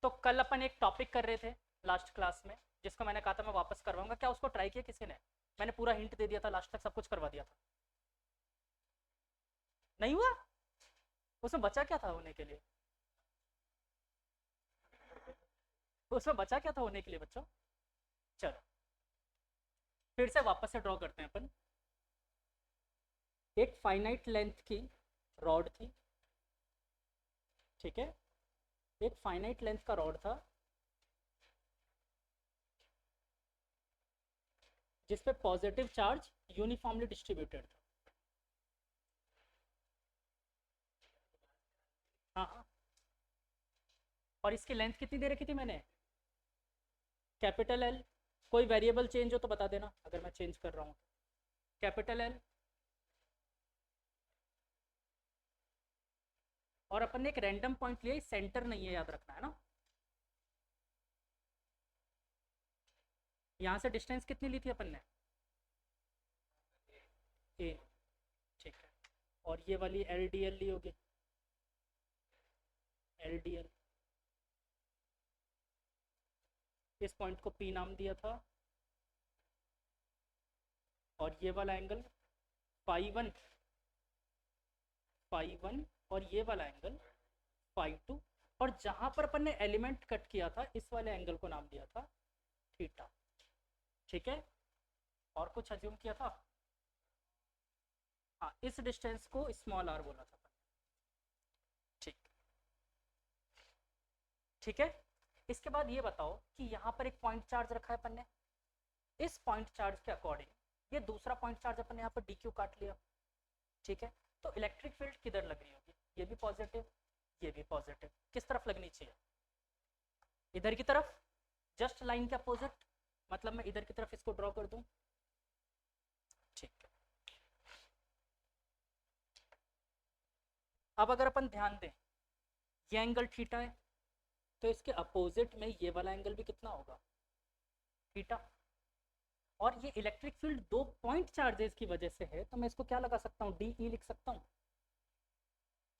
तो कल अपन एक टॉपिक कर रहे थे लास्ट क्लास में, जिसको मैंने कहा था मैं वापस करवाऊंगा। क्या उसको ट्राई किया किसी ने? मैंने पूरा हिंट दे दिया था, लास्ट तक सब कुछ करवा दिया था। नहीं हुआ? उसमें बचा क्या था होने के लिए? उसमें बचा क्या था होने के लिए बच्चों? चलो फिर से वापस से ड्रॉ करते हैं अपन। एक फाइनाइट लेंथ की रॉड थी, ठीक है। एक फाइनाइट लेंथ का रॉड था जिसपे पॉजिटिव चार्ज यूनिफॉर्मली डिस्ट्रीब्यूटेड था। हाँ हाँ। और इसकी लेंथ कितनी दे रखी थी मैंने? Capital L. कोई वेरिएबल चेंज हो तो बता देना अगर मैं चेंज कर रहा हूँ। Capital L. और अपन ने एक रैंडम पॉइंट लिया, सेंटर नहीं है, याद रखना है ना। यहाँ से डिस्टेंस कितनी ली थी अपन ने? ए। ठीक है। और ये वाली एल डी एल ली होगी, एल डी एल। इस पॉइंट को पी नाम दिया था। और ये वाला angle phi one, phi one. और ये वाला एंगल फाई टू। और जहां पर अपन ने एलिमेंट कट किया था इस वाले एंगल को नाम दिया था थीटा। ठीक है। और कुछ अज्यूम किया था? हाँ, इस डिस्टेंस को स्मॉल आर बोला था अपन। ठीक। ठीक है। इसके बाद ये बताओ कि यहाँ पर एक पॉइंट चार्ज रखा है अपन ने। इस पॉइंट चार्ज के अकॉर्डिंग ये दूसरा पॉइंट चार्ज अपन ने यहाँ पर डी क्यू काट लिया। ठीक है। तो इलेक्ट्रिक फील्ड किधर लग रही होगी? ये भी पॉजिटिव, ये भी पॉजिटिव। किस तरफ लगनी चाहिए? इधर की तरफ। जस्ट लाइन के अपोजिट। मतलब मैं इधर की तरफ इसको ड्रॉ कर दूं। ठीक है। अब अगर अपन ध्यान दें, ये एंगल थीटा है, तो इसके अपोजिट में ये वाला एंगल भी कितना होगा? थीटा। और ये इलेक्ट्रिक फील्ड दो पॉइंट चार्जेस की वजह से है, तो मैं इसको क्या लगा सकता हूँ? डी ई लिख सकता हूँ।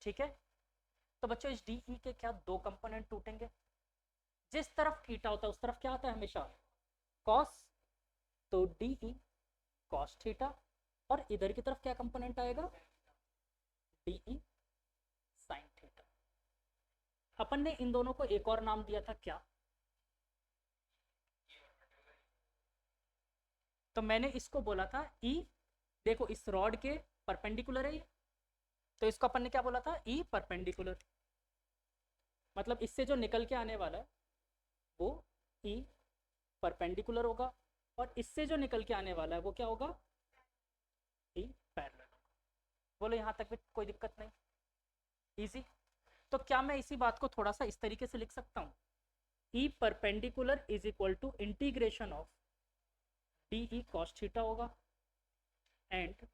ठीक है। तो बच्चों इस डी ई के क्या दो कंपोनेंट टूटेंगे? जिस तरफ थीटा होता है उस तरफ क्या आता है हमेशा? कॉस। तो डी ई कॉस थीटा। और इधर की तरफ क्या कंपोनेंट आएगा? D E sine theta. अपन ने इन दोनों को एक और नाम दिया था, क्या? तो मैंने इसको बोला था ई। देखो इस रॉड के परपेंडिकुलर है ये, तो इसको अपन ने क्या बोला था? E perpendicular. मतलब इससे जो निकल के आने वाला है वो ई परपेंडिकुलर होगा, और इससे जो निकल के आने वाला है वो क्या होगा? E parallel. बोलो यहाँ तक भी कोई दिक्कत नहीं? इजी। तो क्या मैं इसी बात को थोड़ा सा इस तरीके से लिख सकता हूँ? E perpendicular is equal to integration of D E cos theta होगा, and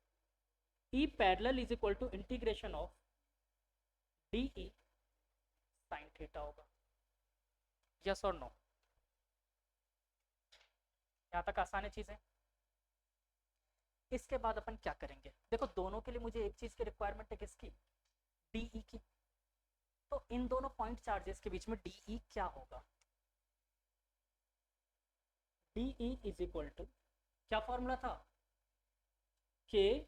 E parallel is equal to integration of D E sine theta होगा। यस और नो? यहाँ तक आसान है चीजें। इसके बाद अपन क्या करेंगे? देखो दोनों के लिए मुझे एक चीज की रिक्वायरमेंट है, किसकी? डीई की। तो इन दोनों पॉइंट चार्जेस के बीच में डीई क्या होगा? डीई इज इक्वल टू, क्या फॉर्मूला था? के।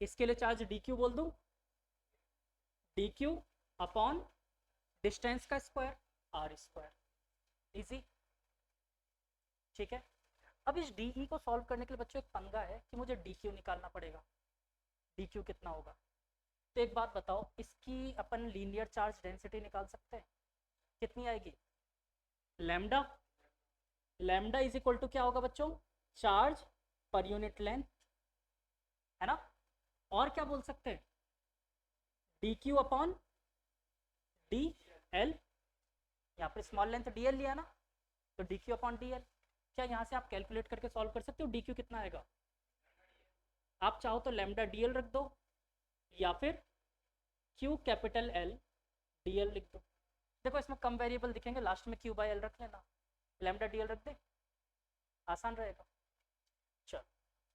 इसके लिए चार्ज डी क्यू बोल दूं? डी क्यू अपॉन डिस्टेंस का स्क्वायर, आर स्क्वायर। इजी। ठीक है। अब इस डीई को सॉल्व करने के लिए बच्चों एक पंगा है कि मुझे डी क्यू निकालना पड़ेगा। डी क्यू कितना होगा? तो एक बात बताओ, इसकी अपन लीनियर चार्ज डेंसिटी निकाल सकते हैं? कितनी आएगी? Lambda. Lambda is equal to क्या होगा बच्चों? चार्ज पर यूनिट लेंथ, है ना। और क्या बोल सकते हैं? D Q upon D L. यहाँ पर स्मॉल लेंथ डी एल लिया ना, तो D Q upon D L. क्या यहाँ से आप कैलकुलेट करके सॉल्व कर सकते हो डी क्यू कितना आएगा? आप चाहो तो लैम्डा डी एल रख दो, या फिर Q capital L D L लिख दो। देखो इसमें कम वेरिएबल दिखेंगे, लास्ट में क्यू बाई एल रख लेना, लैम्डा डी एल रख दे, आसान रहेगा। चल।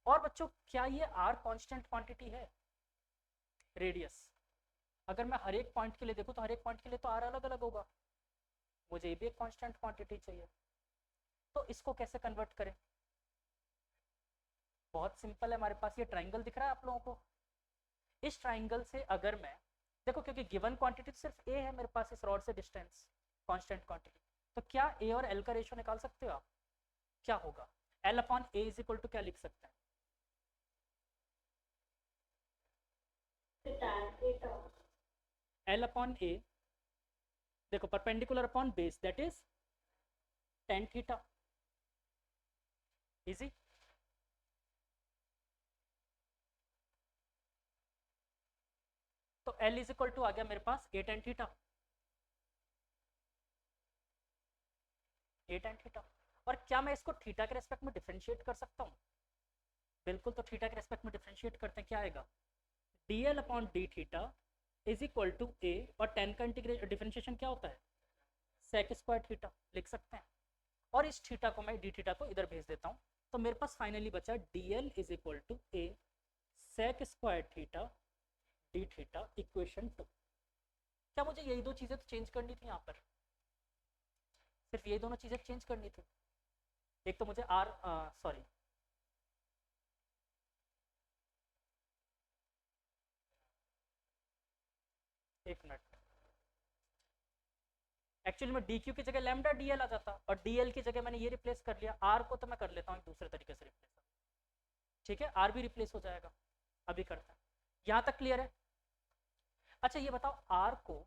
और बच्चों क्या ये आर कांस्टेंट क्वांटिटी है? रेडियस। अगर मैं हर एक पॉइंट के लिए देखूँ तो हर एक पॉइंट के लिए तो आर अलग अलग होगा, मुझे ये भी एक कांस्टेंट क्वांटिटी चाहिए। तो इसको कैसे कन्वर्ट करें? बहुत सिंपल है, हमारे पास ये ट्राइंगल दिख रहा है आप लोगों को। इस ट्राइंगल से अगर मैं देखो, क्योंकि गिवन क्वांटिटी सिर्फ ए है मेरे पास इस रॉड से डिस्टेंस, कांस्टेंट क्वांटिटी, तो क्या ए और एल का रेशियो निकाल सकते हो आप? क्या होगा? L upon a is equal to क्या लिख सकते हैं? एल अपॉन ए, देखो perpendicular upon base that is tan theta. Easy. तो एल इज इक्वल टू आ गया मेरे पास a tan theta, a tan theta. और क्या मैं इसको थीटा के रेस्पेक्ट में डिफरेंशिएट कर सकता हूँ? बिल्कुल, तो थीटा के रेस्पेक्ट में डिफरेंशिएट करते हैं, क्या आएगा? D L upon D theta is equal to A, और टेन का इंटीग्रेशन डिफरेंशिएशन क्या होता है? सेक स्क्वायर थीटा लिख सकते हैं। और इस थीटा को मैं डी थीटा को इधर भेज देता हूँ, तो मेरे पास फाइनली बचा D L is equal to a sec square theta D theta equation 2। क्या मुझे यही दो चीज़ें तो चेंज करनी थी यहाँ पर? सिर्फ ये दोनों चीज़ें चेंज करनी थी। एक तो मुझे आर, सॉरी, एक मिनट, एक्चुअली में डी क्यू की जगह लैम्डा डी एल आ जाता, और डी एल की जगह मैंने ये रिप्लेस कर लिया। आर को तो मैं कर लेता हूँ एक दूसरे तरीके से रिप्लेस, ठीक है, आर भी रिप्लेस हो जाएगा। अभी करते हैं, यहाँ तक क्लियर है? अच्छा ये बताओ, आर को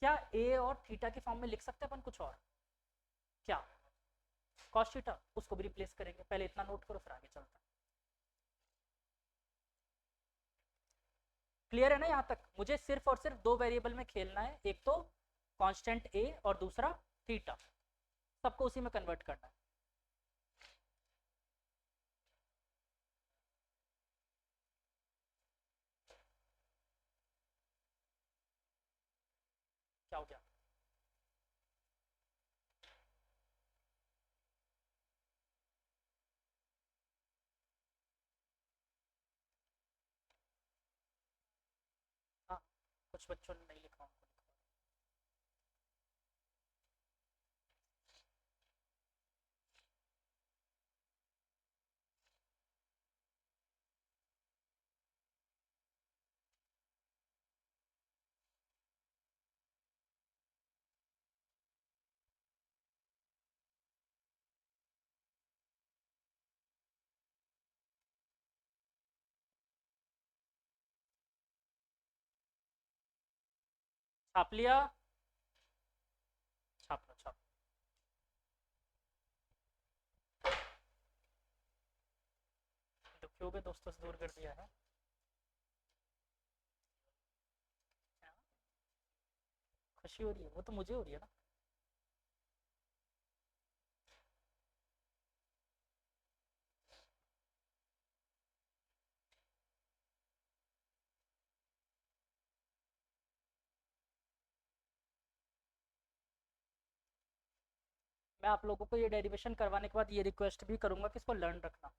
क्या ए और थीटा के फॉर्म में लिख सकते हैं अपन कुछ और? क्या? कॉस थीटा, उसको भी रिप्लेस करेंगे। पहले इतना नोट करो, फिर आगे चलते हैं। क्लियर है ना यहाँ तक? मुझे सिर्फ और सिर्फ दो वेरिएबल में खेलना है, एक तो कांस्टेंट ए और दूसरा थीटा, सबको उसी में कन्वर्ट करना है। क्या हो गया? हाँ, कुछ बच्चों ने नहीं लिखा, उनको लिखवा। छाप लिया? छाप लो, छाप। दुखियों के दोस्तों से दूर कर दिया है। खुशी हो रही है, वो तो मुझे हो रही है ना। मैं आप लोगों को ये डेरिवेशन करवाने के बाद ये रिक्वेस्ट भी करूंगा कि इसको लर्न रखना।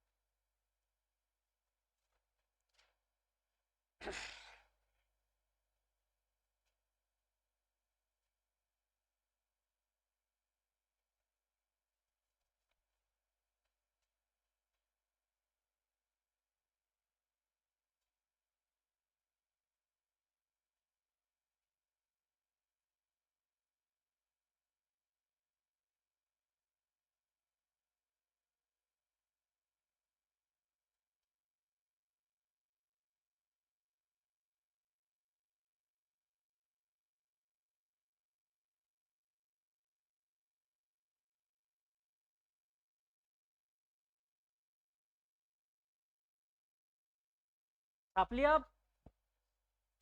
छाप लिया अब?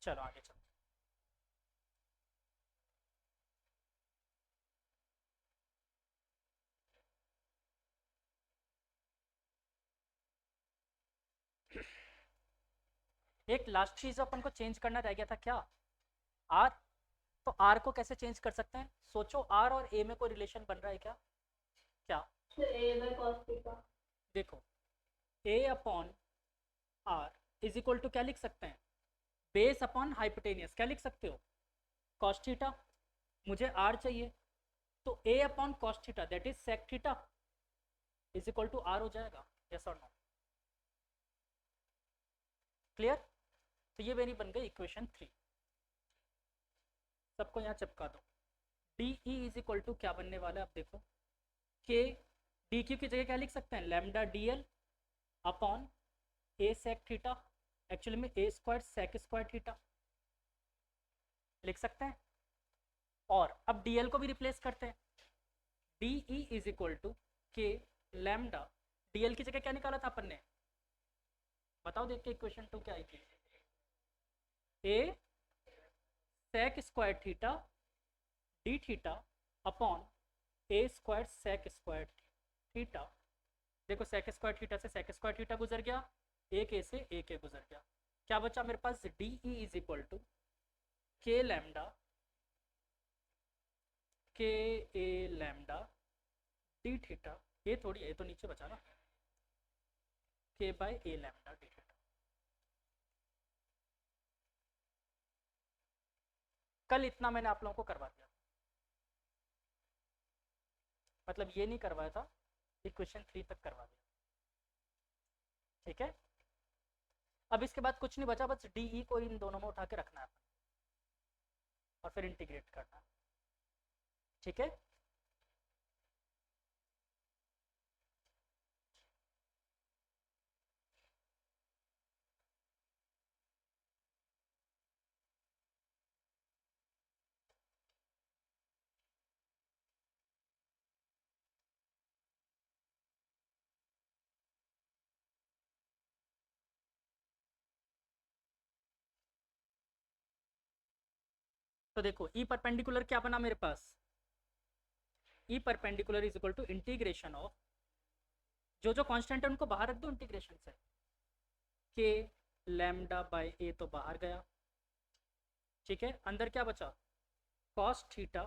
चलो आगे चलो। एक लास्ट चीज अपन को चेंज करना रह गया था, क्या? आर। तो आर को कैसे चेंज कर सकते हैं? सोचो, आर और ए में कोई रिलेशन बन रहा है क्या? क्या? A by cos theta. देखो, A upon R is equal to क्या लिख सकते हैं? बेस अपॉन हाइपोटेनियस, क्या लिख सकते हो? कॉस थीटा, मुझे आर चाहिए, तो A upon cos theta that is sec theta is equal to R हो जाएगा। यस और नो? क्लियर? तो ये मेरी बन गई इक्वेशन 3। सबको यहाँ चिपका दो। D E is equal to क्या बनने वाला है, आप देखो, के डी क्यू की जगह क्या लिख सकते हैं, लैम्डा डी एल अपॉन ए सेक थीटा, एक्चुअली में ए स्क्वायर सेक स्क्वायर थीटा लिख सकते हैं। और अब डी एल को भी रिप्लेस करते हैं, D E is equal to K lambda, D L की जगह क्या निकाला था अपन ने, बताओ देख के इक्वेशन 2 क्या आई थी, A sec square theta D theta upon A square sec square theta. देखो सेक स्क्वायर थीटा से सेक स्क्वायर थीटा गुजर गया, एक ए से एक ए गुजर गया, क्या बचा मेरे पास, D E is equal to K lambda के ए लैम्डा डी थीटा, ये थोड़ी है, ये तो नीचे बचा ना, के बाय ए लैम्डा डी थीटा। कल इतना मैंने आप लोगों को करवा दिया, मतलब ये नहीं करवाया था, इक्वेशन 3 तक करवा दिया, ठीक है। अब इसके बाद कुछ नहीं बचा, बस डी ई को इन दोनों में उठा के रखना है और फिर इंटीग्रेट करना है, ठीक है। तो देखो ई परपेंडिकुलर क्या बना मेरे पास, E perpendicular is equal to integration of, जो जो कांस्टेंट है उनको बाहर रख दो इंटीग्रेशन से, के लैम्डा बाय ए तो बाहर गया, ठीक है, अंदर क्या बचा, कॉस थीटा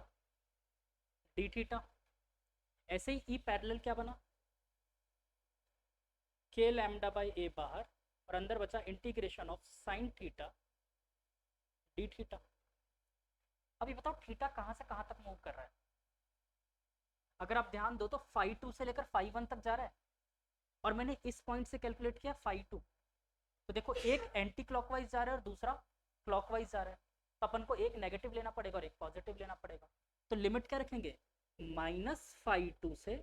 डी थीटा, ऐसे ही ई पैरेलल क्या बना, के लैम्डा बाय ए बाहर, और अंदर बचा integration of sine theta D theta. अभी बताओ थीटा कहाँ से कहाँ तक मूव कर रहा है, अगर आप ध्यान दो तो फाई 2 से लेकर फाई 1 तक जा रहा है, और मैंने इस पॉइंट से कैलकुलेट किया फाई 2, तो देखो एक एंटी क्लॉकवाइज जा रहा है और दूसरा क्लॉकवाइज जा रहा है, तो अपन को एक नेगेटिव लेना पड़ेगा और एक पॉजिटिव लेना पड़ेगा, तो लिमिट क्या रखेंगे, माइनस फाई 2 से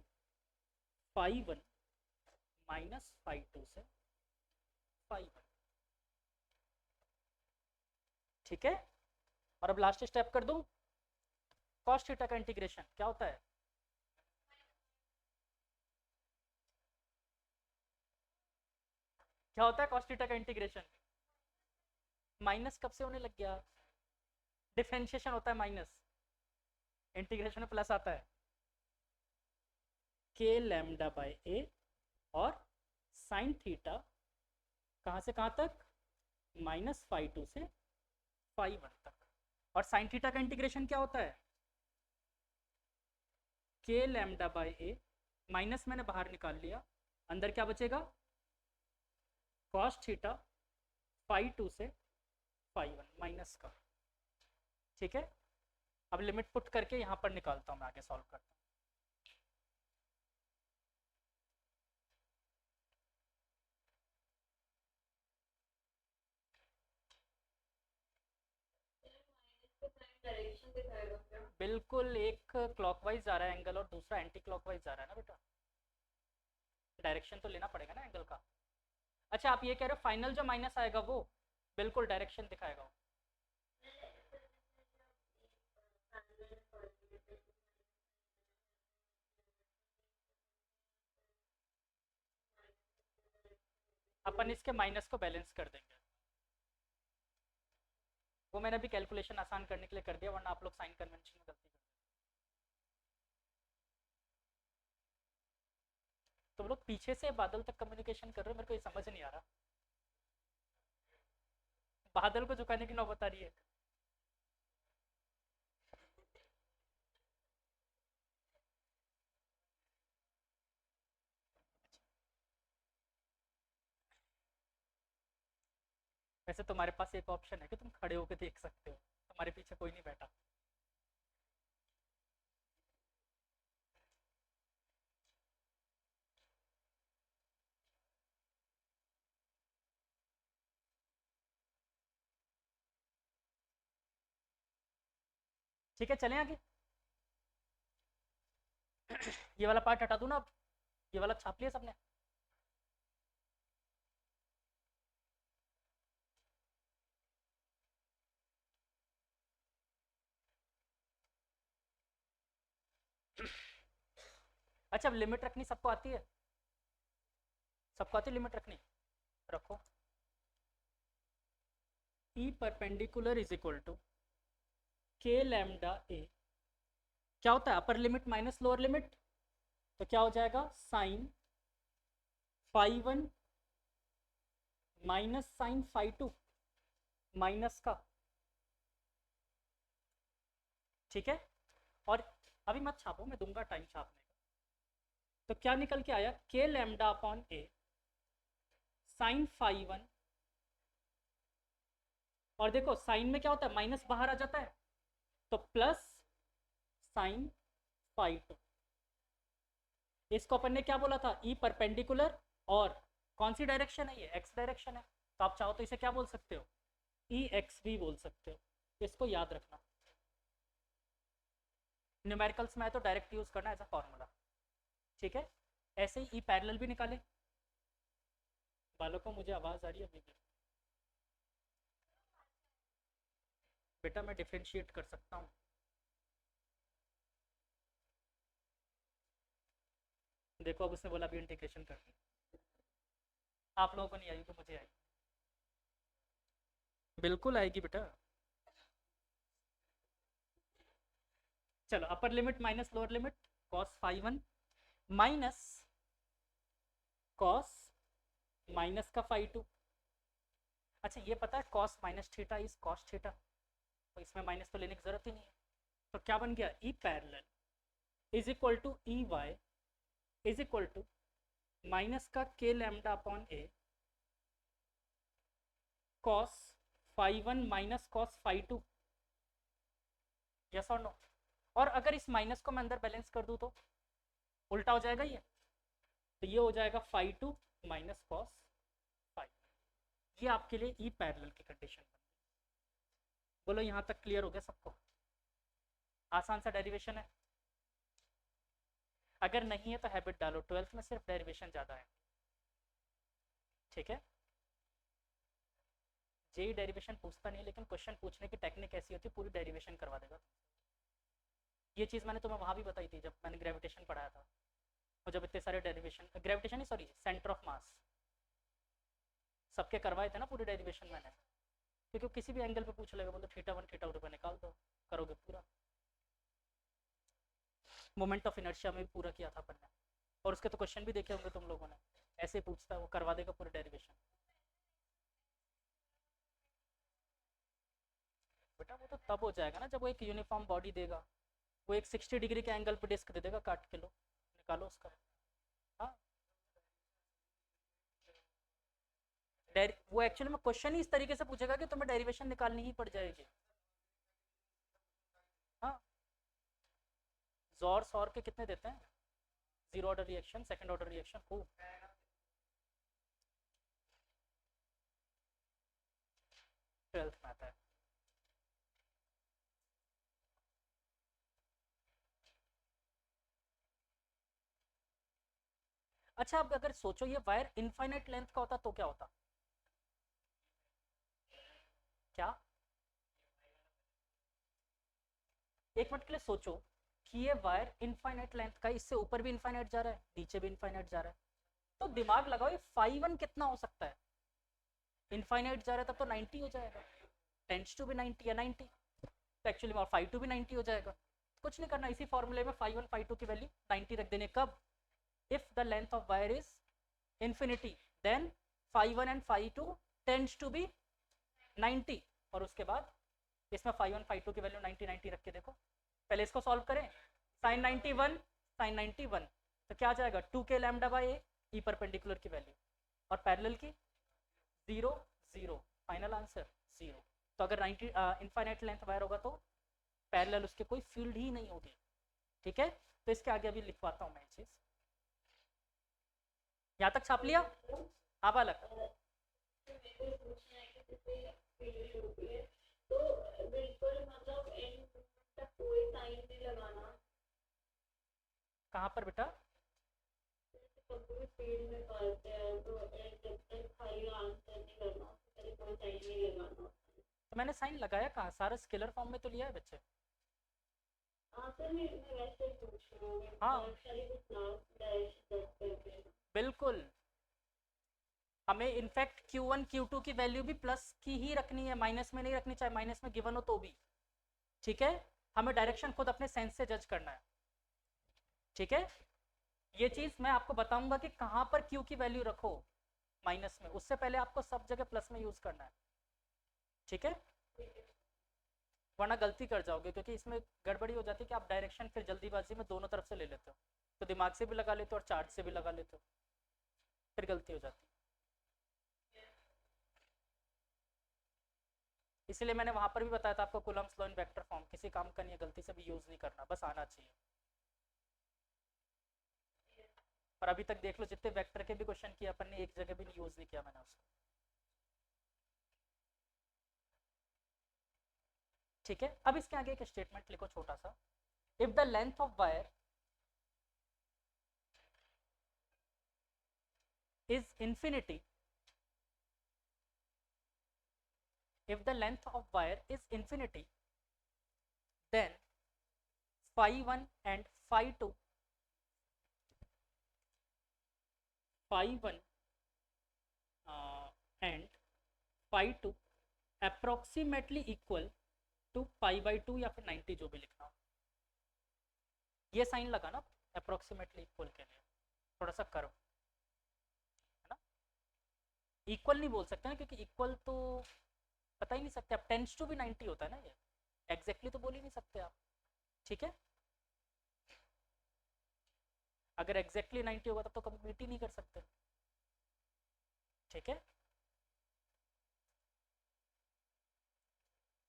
फाई 1, माइनस फाई 2 से फाई 1, ठीक है। और अब लास्ट स्टेप कर दूं, कॉस थीटा का इंटीग्रेशन क्या होता है, क्या होता है कॉस थीटा का इंटीग्रेशन, माइनस कब से होने लग गया, डिफरेंशिएशन होता है माइनस, इंटीग्रेशन में प्लस आता है, के लैम्डा बाय ए और साइन थीटा कहाँ से कहाँ तक, माइनस फाई 2 से फाई 1 तक, और साइन थीटा का इंटीग्रेशन क्या होता है, के लैम्डा बाय ए, माइनस मैंने बाहर निकाल लिया, अंदर क्या बचेगा, कॉस थीटा फाई 2 से फाई 1 माइनस का, ठीक है। अब लिमिट पुट करके यहाँ पर निकालता हूँ मैं, आगे सॉल्व करता हूँ। डायरेक्शन दिखाएगा क्या? बिल्कुल, एक क्लॉकवाइज जा रहा है एंगल और दूसरा एंटी क्लॉकवाइज जा रहा है ना बेटा, डायरेक्शन तो लेना पड़ेगा ना एंगल का। अच्छा आप ये कह रहे हो फाइनल जो माइनस आएगा वो बिल्कुल डायरेक्शन दिखाएगा वो, अपन इसके माइनस को बैलेंस कर देंगे, वो मैंने अभी कैलकुलेशन आसान करने के लिए कर दिया, वरना आप लोग साइन कन्वेंशन में गलती करते। तुम लोग पीछे से बादल तक कम्युनिकेशन कर रहे हो, मेरे को ये समझ नहीं आ रहा, बादल को झुकाने की नौबत आ रही है। वैसे तुम्हारे पास एक ऑप्शन है कि तुम खड़े होकर देख सकते हो, तुम्हारे पीछे कोई नहीं बैठा। ठीक है, चलें आगे। ये वाला पार्ट हटा दूं ना अब? ये वाला छाप लिया सबने? अच्छा, अब लिमिट रखनी सबको आती है? सबको आती है लिमिट रखनी? रखो। E perpendicular is equal to K lambda a. क्या होता है? Upper limit minus lower limit. तो क्या हो जाएगा? Sine phi one minus sine phi two minus का। ठीक है, और अभी मत छापो, मैं दूंगा टाइम छापने का। तो क्या निकल के आया? के लैम्डा अपॉन ए साइन फाई वन, और देखो साइन में क्या होता है? माइनस बाहर आ जाता है, तो प्लस साइन फाई टू। इसको अपन ने क्या बोला था? ई परपेंडिकुलर, और कौन सी डायरेक्शन है ये? एक्स डायरेक्शन है। तो आप चाहो तो इसे क्या बोल सकते हो? ई एक्स भी बोल सकते हो। इसको याद रखना, न्यूमेरिकल्स में है तो डायरेक्ट यूज करना एज अ फॉर्मूला। ठीक है, ऐसे ही ई पैरेलल भी निकाले। बालों को मुझे आवाज आ रही है अभी भी? बेटा मैं डिफ्रेंशिएट कर सकता हूँ। देखो अब उसने बोला अभी इंटीग्रेशन कर दी। आप लोगों को नहीं आई तो मुझे आई। बिल्कुल आएगी बेटा। चलो, upper limit minus lower limit cos phi one minus cos minus का फाई टू। अच्छा ये पता है cos minus theta is cos theta, तो इसमें माइनस तो लेने की जरूरत ही नहीं है। तो क्या बन गया? E parallel is equal to E Y is equal to minus का K lambda upon a cos phi one minus cos phi two. Yes और नो? और अगर इस माइनस को मैं अंदर बैलेंस कर दूं तो उल्टा हो जाएगा ये, तो ये हो जाएगा phi two minus cos phi. ये आपके लिए ई पैरेलल की कंडीशन बन गई। बोलो यहाँ तक क्लियर हो गया सबको? आसान सा डेरिवेशन है। अगर नहीं है तो हैबिट डालो, 12th में सिर्फ डेरिवेशन ज़्यादा है। ठीक है, जेई डेरिवेशन पूछता नहीं, लेकिन क्वेश्चन पूछने की टेक्निक ऐसी होती है पूरी डेरिवेशन करवा देगा। ये चीज़ मैंने तुम्हें वहाँ भी बताई थी जब मैंने ग्रेविटेशन पढ़ाया था, और जब इतने सारे डेरिवेशन, ग्रेविटेशन नहीं सॉरी सेंटर ऑफ मास सबके करवाए थे ना पूरी डेरिवेशन मैंने, क्योंकि किसी भी एंगल पे पूछ लेगा, बोलो थीटा वन थीटा टू निकाल दो, करोगे पूरा। मोमेंट ऑफ इनर्शिया में भी पूरा किया था अपन ने, और उसके तो क्वेश्चन भी देखे होंगे तुम लोगों ने। ऐसे पूछता है वो, करवा देगा पूरी डेरिवेशन। बेटा वो तो तब हो जाएगा ना जब वो एक यूनिफॉर्म बॉडी देगा, वो एक 60 डिग्री के एंगल पे डिस्क दे देगा, काट के लो निकालो उसका। हाँ, वो एक्चुअली में क्वेश्चन ही इस तरीके से पूछेगा कि तुम्हें डेरिवेशन निकालनी ही पड़ जाएगी। हाँ, जॉर सौर के कितने देते हैं? Zero order reaction, second order reaction खूब। ट्वेल्थ में आता है। अच्छा अब अगर सोचो ये वायर इनफाइनाइट लेंथ का होता तो क्या होता? क्या? एक मिनट के लिए सोचो कि ये वायर इनफाइनाइट लेंथ का, इससे ऊपर भी इनफाइनाइट जा रहा है, नीचे भी इनफाइनाइट जा रहा है, तो दिमाग लगाओ ये फाई वन कितना हो सकता है? इनफाइनाइट जा रहा है तब तो 90 हो जाएगा, टेंस टू भी 90 या 90, तो एक्चुअली और फाई टू भी 90 हो जाएगा। कुछ नहीं करना, इसी फॉर्मूले में फाई वन फाई टू की वैल्यू 90 रख देने। कब? If the length of wire is infinity then phi 1 and phi 2 tends to be 90, और उसके बाद इसमें phi 1 phi 2 की वैल्यू 90 90 रख के देखो। पहले इसको सॉल्व करें, sin 91 sin 91, तो क्या आ जाएगा? 2k lambda by A, E perpendicular की वैल्यू, और पैरेलल की 0 0, फाइनल आंसर 0। तो अगर 90 इनफाइनाइट लेंथ वायर होगा तो पैरेलल उसके कोई फील्ड ही नहीं होगी, ठीक है। तो इसके आगे अभी लिखवाता हूँ मैं ये चीज, यहाँ तक छाप लिया। हाँ बालक, तो बिल्कुल मतलब एंड तक कोई साइन नहीं लगाना, कहाँ पर बेटा? कभी फील्ड में करते हैं तो जब तक खाली आंसर नहीं करना उससे कोई साइन नहीं लगाना। तो मैंने साइन लगाया कहाँ, सारा स्केलर फॉर्म में तो लिया है बच्चे। आंसर मैं वैसे ही पूछ रही हूँ, हाँ खाली कुछ नाम डायरेक्शन करके। बिल्कुल, हमें इनफैक्ट Q1 Q2 की वैल्यू भी प्लस की ही रखनी है, माइनस में नहीं रखनी, चाहे माइनस में गिवन हो तो भी, ठीक है। हमें डायरेक्शन खुद अपने सेंस से जज करना है, ठीक है। ये चीज मैं आपको बताऊंगा कि कहाँ पर Q की वैल्यू रखो माइनस में, उससे पहले आपको सब जगह प्लस में यूज करना है, ठीक है, वरना गलती कर जाओगे, क्योंकि इसमें गड़बड़ी हो जाती है कि आप डायरेक्शन फिर जल्दीबाजी में दोनों तरफ से ले लेते हो, तो दिमाग से भी लगा लेते हो और चार्ट से भी लगा लेते हो, फिर गलती हो जाती है। इसलिए मैंने वहां पर भी बताया था आपको Coulomb's law in vector form किसी काम का नहीं है, गलती से भी यूज नहीं करना, बस आना चाहिए। और अभी तक देख लो जितने वेक्टर के भी क्वेश्चन किए अपन ने एक जगह भी यूज नहीं किया मैंने उसको, ठीक है। अब इसके आगे एक स्टेटमेंट लिखो छोटा सा, if the length of wire is infinity, if the length of wire is infinity, then phi 1 and phi 2, phi 1 and phi 2 approximately equal to pi by 2 या फिर 90 जो भी लिखना हो, ये साइन लगा ना अप्रोक्सीमेटली इक्वल के लिए, थोड़ा सा करो, है ना। इक्वल नहीं बोल सकते ना, क्योंकि इक्वल तो पता ही नहीं सकते आप, टेंस टू भी 90 होता है ना, ये एग्जैक्टली तो बोल ही नहीं सकते आप, ठीक है। अगर एग्जैक्टली 90 होगा तब तो कंप्लीट ही नहीं कर सकते, ठीक है,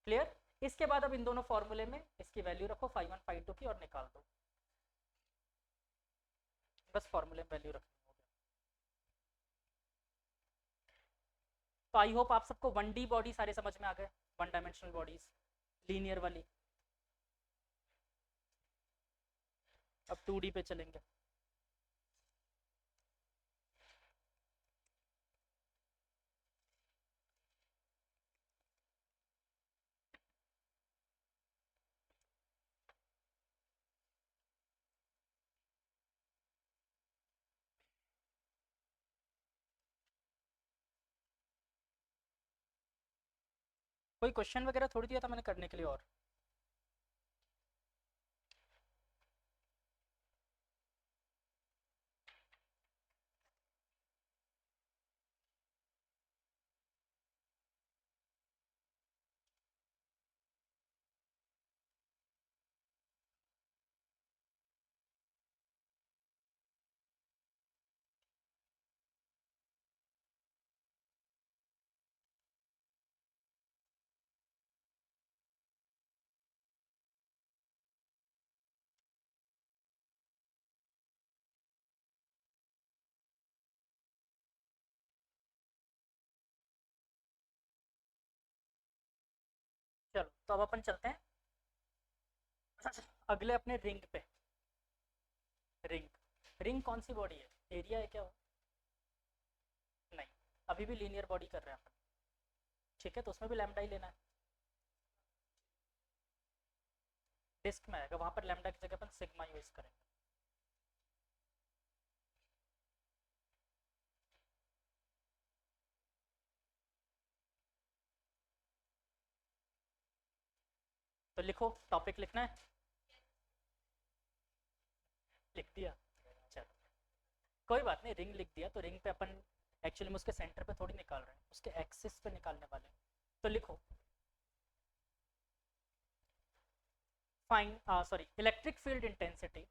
क्लियर। इसके बाद अब इन दोनों फॉर्मूले में इसकी वैल्यू रखो फाई 1 फाई 2 की और निकाल दो, बस फॉर्मूले में वैल्यू रखनी होगी। तो आई होप आप सबको 1D बॉडी सारे समझ में आ गए, 1 डायमेंशनल बॉडीज लीनियर वाली। अब 2D पे चलेंगे। कोई क्वेश्चन वगैरह थोड़ी दिया था मैंने करने के लिए और? चलो तो अब अपन चलते हैं अगले अपने रिंग पे। रिंग, रिंग कौन सी बॉडी है, एरिया है क्या वो? नहीं, अभी भी लीनियर बॉडी कर रहे हैं अपन, ठीक है, तो उसमें भी लैम्डा ही लेना है। डिस्क में आएगा, वहां पर लैम्डा की जगह अपन सिग्मा यूज करेंगे। तो लिखो, टॉपिक लिखना है, लिख दिया, चलो कोई बात नहीं, रिंग लिख दिया। तो रिंग पे अपन एक्चुअली में उसके सेंटर पे थोड़ी निकाल रहे हैं, उसके एक्सिस पे निकालने वाले हैं। तो लिखो fine sorry electric field intensity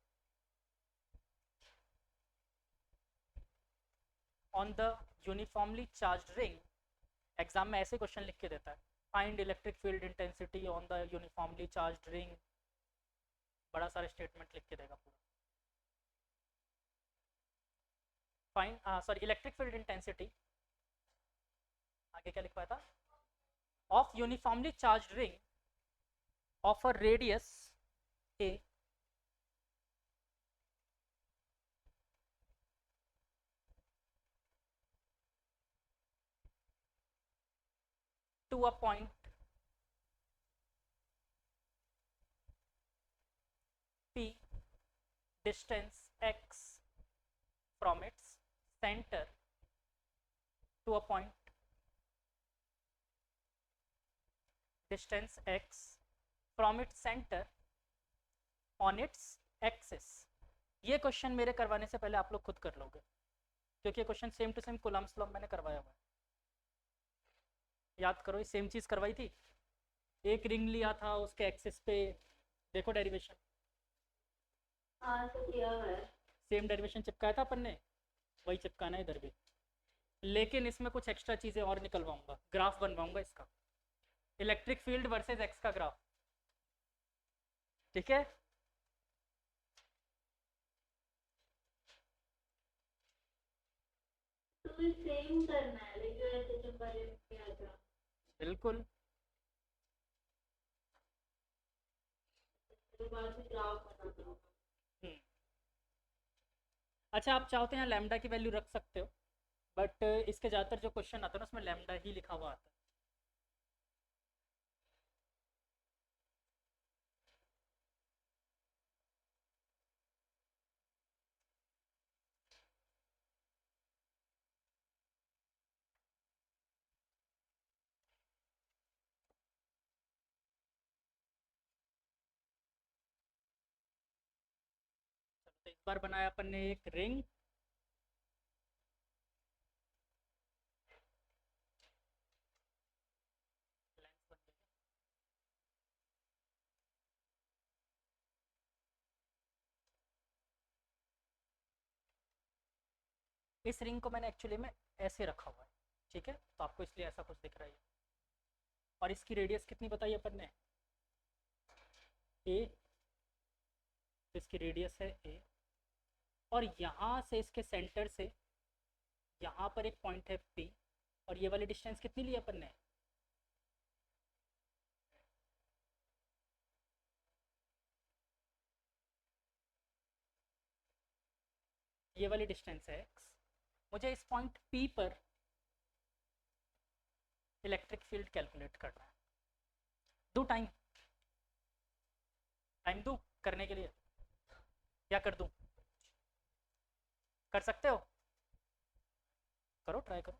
on the uniformly charged ring, exam में ऐसे क्वेश्चन लिख के देता है, find electric field intensity on the uniformly charged ring, बड़ा सारा स्टेटमेंट लिख के देगा पूरा। Find sorry electric field intensity, आगे क्या लिखवाया था, of uniformly charged ring of a radius A to a point P, distance x from its center to a point distance x from its center on its axis। ये question मेरे करवाने से पहले आप लोग खुद कर लोगे, क्योंकि ये question same to same Coulomb's law मैंने करवाया हुआ है। याद करो, ये सेम चीज करवाई थी, एक रिंग लिया था, उसके एक्सिस पे देखो डेरिवेशन, हाँ तो किया है। सेम डेरिवेशन चिपकाया था अपन ने, वही चिपकाना है इधर भी, लेकिन इसमें कुछ एक्स्ट्रा चीजें और निकलवाऊंगा, ग्राफ बनवाऊंगा इसका, इलेक्ट्रिक फील्ड वर्सेस एक्स का ग्राफ, ठीक है। तो सेम करना है लेकिन ऐसे जो पहले किया था। बिल्कुल, उसके बाद में ग्राफ बनाना होगा। अच्छा आप चाहो तो यहाँ लैम्डा की वैल्यू रख सकते हो, बट इसके ज़्यादातर जो क्वेश्चन आता है ना उसमें लैम्डा ही लिखा हुआ आता है। तो इस बार बनाया अपन ने एक रिंग, इस रिंग को मैंने एक्चुअली में ऐसे रखा हुआ है, ठीक है, तो आपको इसलिए ऐसा कुछ दिख रहा है। और इसकी रेडियस कितनी बताई अपन ने, ए, तो इसकी रेडियस है ए, और यहाँ से इसके सेंटर से यहाँ पर एक पॉइंट है पी, और ये वाली डिस्टेंस कितनी ली अपन ने, ये वाली डिस्टेंस है x। मुझे इस पॉइंट P पर इलेक्ट्रिक फील्ड कैलकुलेट करना है। दो टाइम टाइम दो करने के लिए, क्या कर दूं, कर सकते हो, करो ट्राई करो।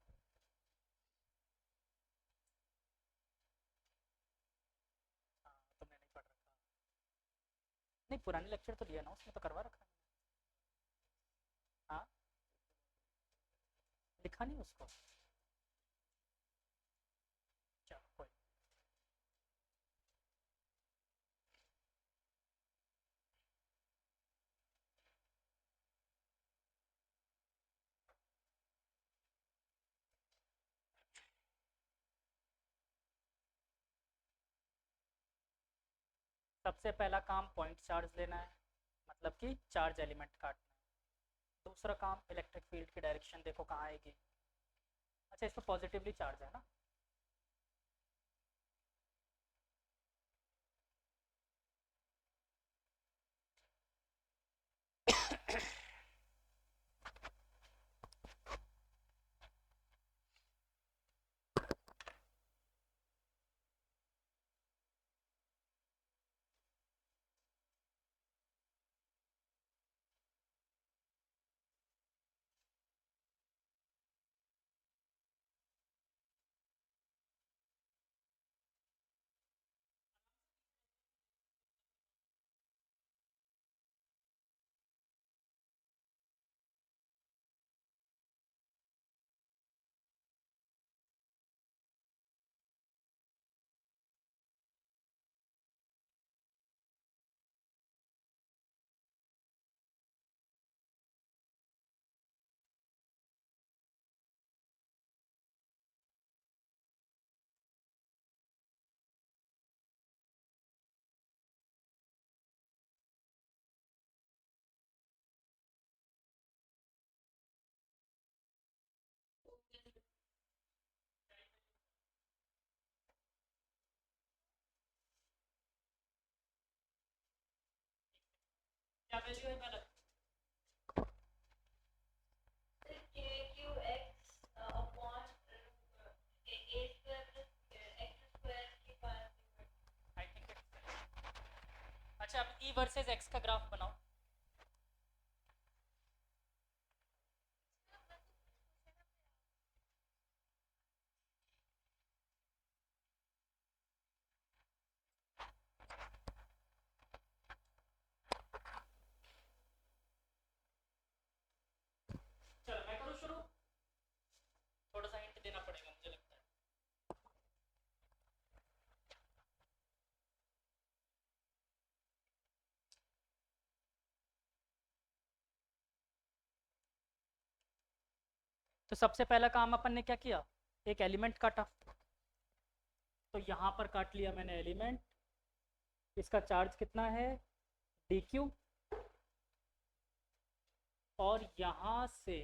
हाँ तुमने नहीं पढ़ रखा, नहीं पुराने लेक्चर तो दिया ना, उसमें तो करवा रखा है। हाँ लिखा नहीं उसको, चलो कोई, सबसे पहला काम पॉइंट चार्ज लेना है, मतलब कि चार्ज एलिमेंट काटना है। दूसरा काम इलेक्ट्रिक फील्ड की डायरेक्शन देखो कहाँ आएगी, अच्छा इस पर पॉजिटिवली चार्ज है ना, क्या वैल्यू है पहले? JQX upon a square plus x square के पास आई थिंक अच्छा, अब ई वर्सेस एक्स का ग्राफ बनाओ। चलो मैं करूँ शुरू, थोड़ा सा हिंट देना पड़ेगा मुझे लगता है। तो सबसे पहला काम अपन ने क्या किया, एक एलिमेंट काटा। तो यहाँ पर काट लिया मैंने एलिमेंट, इसका चार्ज कितना है dq, और यहाँ से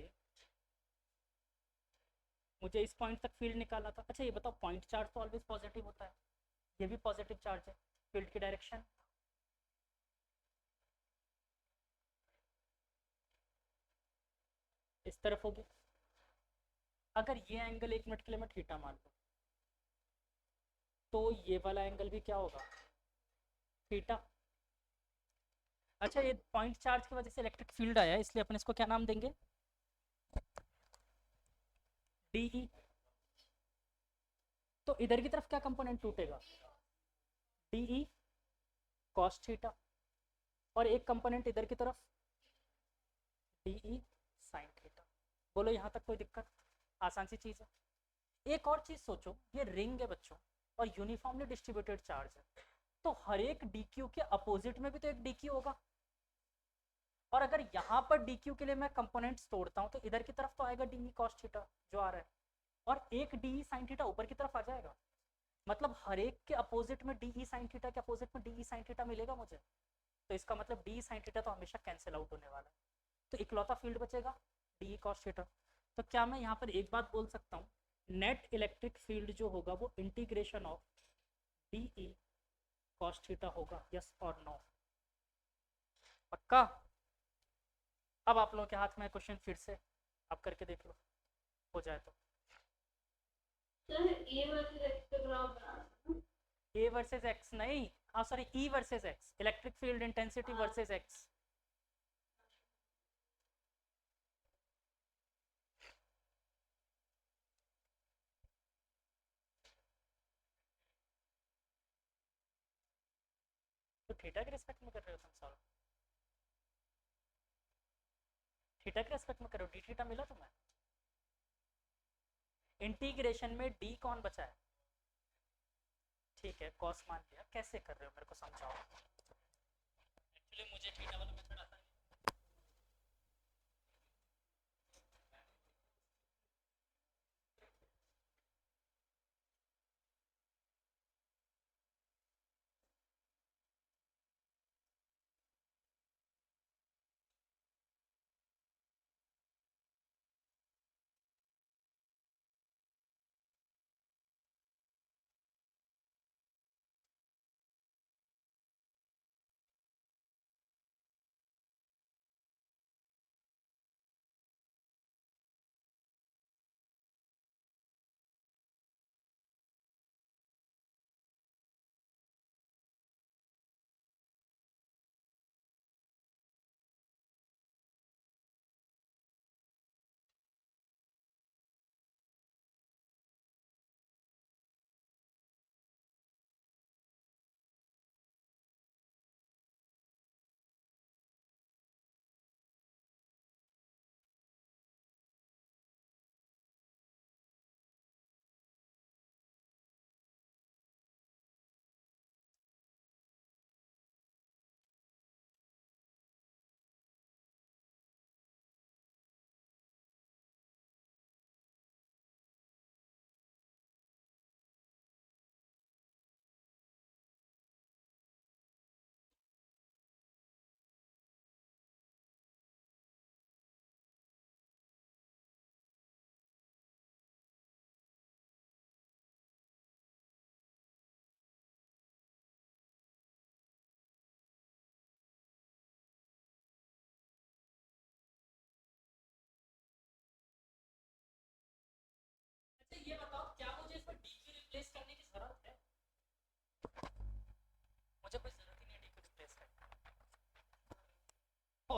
मुझे इस पॉइंट तक फील्ड निकालना था। अच्छा ये बताओ, पॉइंट चार्ज तो ऑलवेज पॉजिटिव होता है, ये भी पॉजिटिव चार्ज है, फील्ड की डायरेक्शन इस तरफ होगी। अगर ये एंगल 1 मिनट के लिए मैं थीटा मान लूँ, तो ये वाला एंगल भी क्या होगा, थीटा। अच्छा, ये पॉइंट चार्ज की वजह से इलेक्ट्रिक फील्ड आया है, इसलिए अपन इसको क्या नाम देंगे, डी। तो इधर की तरफ क्या कंपोनेंट टूटेगा, डी कॉस थीटा, और एक कंपोनेंट इधर की तरफ डी साइन थीटा। बोलो यहाँ तक कोई दिक्कत, आसान सी चीज़ है। एक और चीज़ सोचो, ये रिंग है बच्चों और यूनिफॉर्मली डिस्ट्रीब्यूटेड चार्ज है, तो हर एक डी क्यू के अपोजिट में भी तो एक डी क्यू होगा। और अगर यहाँ पर डी क्यू के लिए मैं कंपोनेंट्स तोड़ता हूँ, तो इधर की तरफ तो आएगा डी कॉस थीटा जो आ रहा है, और एक डी साइन थीटा ऊपर की तरफ आ जाएगा। मतलब हर एक के अपोजिट में डी साइन थीटा के अपोजिट में डी साइन थीटा मिलेगा मुझे। तो इसका मतलब डी साइन थीटा तो हमेशा कैंसिल आउट होने वाला है, तो इकलौता फील्ड बचेगा डी कॉस थीटा। तो क्या मैं यहाँ पर एक बात बोल सकता हूँ, नेट इलेक्ट्रिक फील्ड जो होगा वो integration of D cos theta होगा, यस और नो, पक्का। अब आप लोगों के हाथ में क्वेश्चन, फिर से आप करके देख लो, हो जाए तो। सर ये वर्सेस x का ग्राफ बनाना है। ए वर्सेस एक्स नहीं, हाँ sorry, E versus X, electric field intensity versus X. तो थीटा के रिस्पेक्ट में कर रहे हो तुम सॉल्व, थीटा के रिस्पेक्ट में करो, डी थीटा मिला तुम्हें। इंटीग्रेशन में डी कौन बचा है, ठीक है कॉस मान लिया, कैसे कर रहे हो मेरे को समझाओ। एक्चुअली मुझे थीटा वाला मेथड आता है।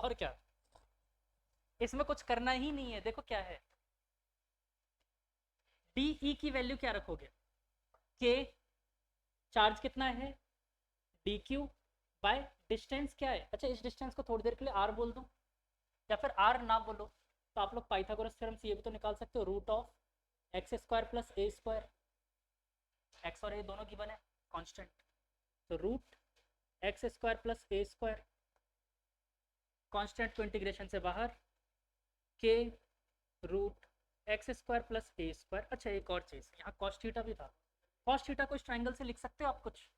और क्या, इसमें कुछ करना ही नहीं है। देखो क्या है, डी ई की वैल्यू क्या रखोगे, के चार्ज कितना है, डी क्यू बाय डिस्टेंस क्या है। अच्छा इस डिस्टेंस को थोड़ी देर के लिए आर बोल दूं, या फिर आर ना बोलो तो आप लोग पाइथागोरस थ्योरम से ये भी तो निकाल सकते हो, root of x square plus A square, x और ए दोनों गिवन है कांस्टेंट, तो रूट एक्स स्क्वायर प्लस ए स्क्वायर, कांस्टेंट को इंटीग्रेशन से बाहर, k root x square plus ए स्क्वायर। अच्छा एक और चीज़, यहाँ कॉस थीटा भी था, कॉस थीटा को इस ट्राइंगल से लिख सकते हो आप कुछ,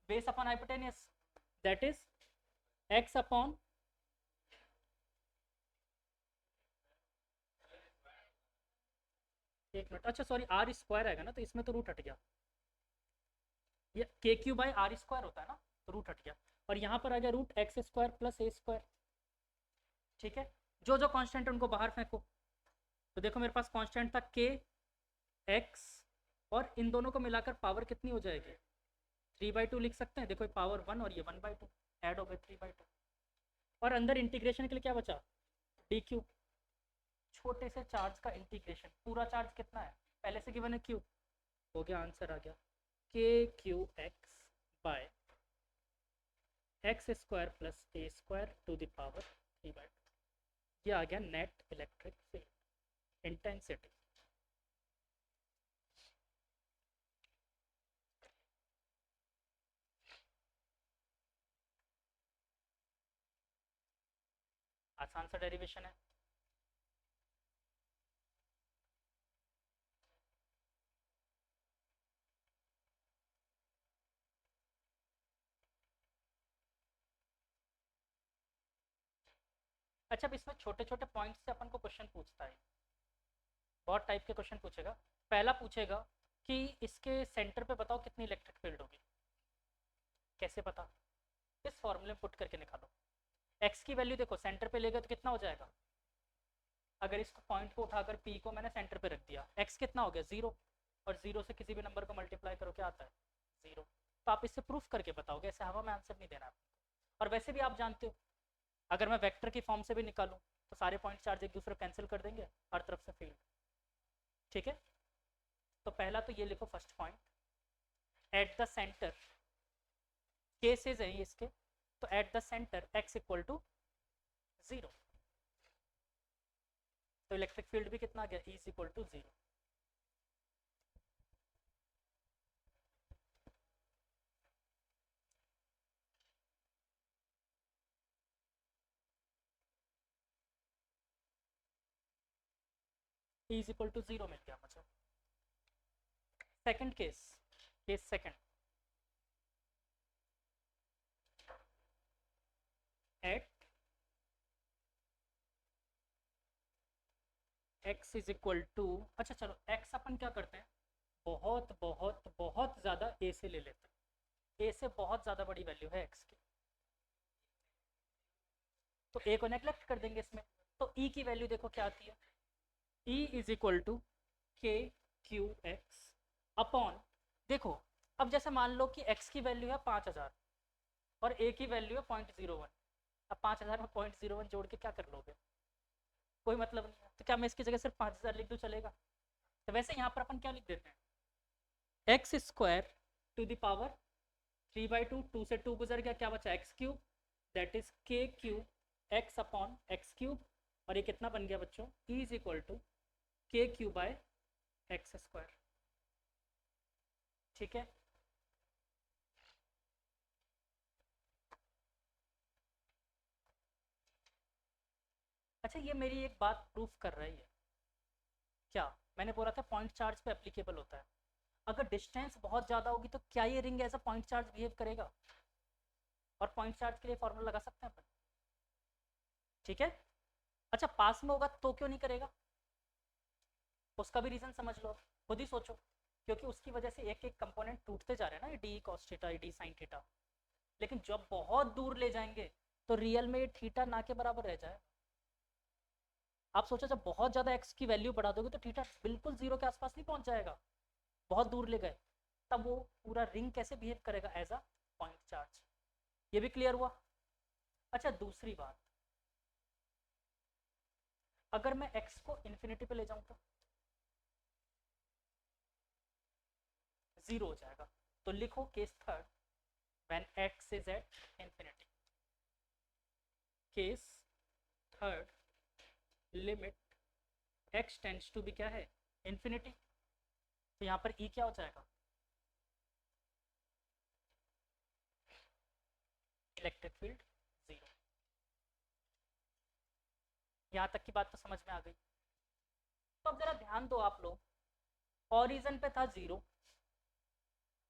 base upon hypotenuse, that is x upon एक मिनट, अच्छा सॉरी आर स्क्वायर आएगा ना, तो इसमें तो रूट हट गया, ये के क्यू बाई आर स्क्वायर होता है ना, तो रूट हट गया, और यहाँ पर आ गया रूट एक्स स्क्वायर प्लस ए स्क्वायर। ठीक है, जो जो कांस्टेंट उनको बाहर फेंको, तो देखो मेरे पास कांस्टेंट था के एक्स, और इन दोनों को मिलाकर पावर कितनी हो जाएगी, 3/2 लिख सकते हैं। देखो पावर 1 और ये 1/2 ऐड हो गए 3/2, और अंदर इंटीग्रेशन के लिए क्या बचा, डी क्यू, छोटे से चार्ज का इंटीग्रेशन, पूरा चार्ज कितना है पहले से गिवन है क्यू, हो गया आंसर आ गया के q x by x square plus A square to the power 3/2, ये आ गया नेट इलेक्ट्रिक फील्ड इंटेंसिटी। आसान सा डेरिवेशन है। अच्छा अब इसमें छोटे छोटे पॉइंट्स से अपन को क्वेश्चन पूछता है, बहुत टाइप के क्वेश्चन पूछेगा। पहला पूछेगा कि इसके सेंटर पे बताओ कितनी इलेक्ट्रिक फील्ड होगी, कैसे पता, इस फॉर्मूले में पुट करके निकालो। एक्स की वैल्यू देखो सेंटर पे लेगा तो कितना हो जाएगा, अगर इस पॉइंट को उठाकर पी को मैंने सेंटर पे रख दिया, एक्स कितना हो गया 0, और 0 से किसी भी नंबर को मल्टीप्लाई करो क्या आता है 0, तो आप इससे प्रूफ करके बताओगे, ऐसे हवा में आंसर नहीं देना आपको। और वैसे भी आप जानते हो अगर मैं वेक्टर की फॉर्म से भी निकालूं तो सारे पॉइंट चार्ज एक दूसरे कैंसिल कर देंगे, हर तरफ से फील्ड। ठीक है, तो पहला तो ये लिखो first point, at the center, cases है इसके, तो at the center x equal to 0, तो इलेक्ट्रिक फील्ड भी कितना आ गया E is equal to 0। E is equal to 0 मिल गया मुझे। Second case, case second, at x is equal to, अच्छा चलो x अपन क्या करते हैं, बहुत बहुत बहुत ज़्यादा a से ले लेते हैं, a से बहुत ज़्यादा बड़ी वैल्यू है x की, तो a को नेग्लेक्ट कर देंगे इसमें, तो e की वैल्यू देखो क्या आती है, E इज इक्वल टू के क्यू एक्स अपॉन, देखो अब जैसे मान लो कि x की वैल्यू है 5000 और a की वैल्यू है 0.01, अब 5000 में 0.01 जोड़ के क्या कर लोगे, कोई मतलब नहीं है, तो क्या मैं इसकी जगह सिर्फ 5000 लिख दूँ चलेगा, तो वैसे यहाँ पर अपन क्या लिख देते हैं, x square to the power 3/2, 2 से 2 गुजर गया, क्या बचा x cube, that is k q x upon x cube, और ये कितना बन गया बच्चों, E इज इक्वल टू के क्यू बाय एक्स स्क्वायर। ठीक है, अच्छा ये मेरी एक बात प्रूफ कर रही है, क्या मैंने बोला था पॉइंट चार्ज पे एप्लीकेबल होता है, अगर डिस्टेंस बहुत ज़्यादा होगी तो क्या ये ring as a point charge behave करेगा, और पॉइंट चार्ज के लिए फॉर्मूला लगा सकते हैं अपन। ठीक है, अच्छा पास में होगा तो क्यों नहीं करेगा, उसका भी रीज़न समझ लो, खुद ही सोचो, क्योंकि उसकी वजह से एक एक कंपोनेंट टूटते जा रहे हैं ना, D cos theta, D sine theta, लेकिन जब बहुत दूर ले जाएंगे तो रियल में ये थीटा ना के बराबर रह जाए। आप सोचो जब बहुत ज़्यादा एक्स की वैल्यू बढ़ा दोगे तो थीटा बिल्कुल 0 के आसपास नहीं पहुंच जाएगा, बहुत दूर ले गए, तब वो पूरा रिंग कैसे बिहेव करेगा एज अ पॉइंट चार्ज, ये भी क्लियर हुआ। अच्छा दूसरी बात, अगर मैं x को इन्फिनिटी पे ले जाऊं तो 0 हो जाएगा। तो लिखो case third, when x is at infinity. Case third, limit x tends to be क्या है, इन्फिनिटी। तो यहाँ पर E क्या हो जाएगा, इलेक्ट्रिक फील्ड 0। यहाँ तक की बात तो समझ में आ गई। तो अब जरा ध्यान दो आप लोग, ओरिजिन पे था 0,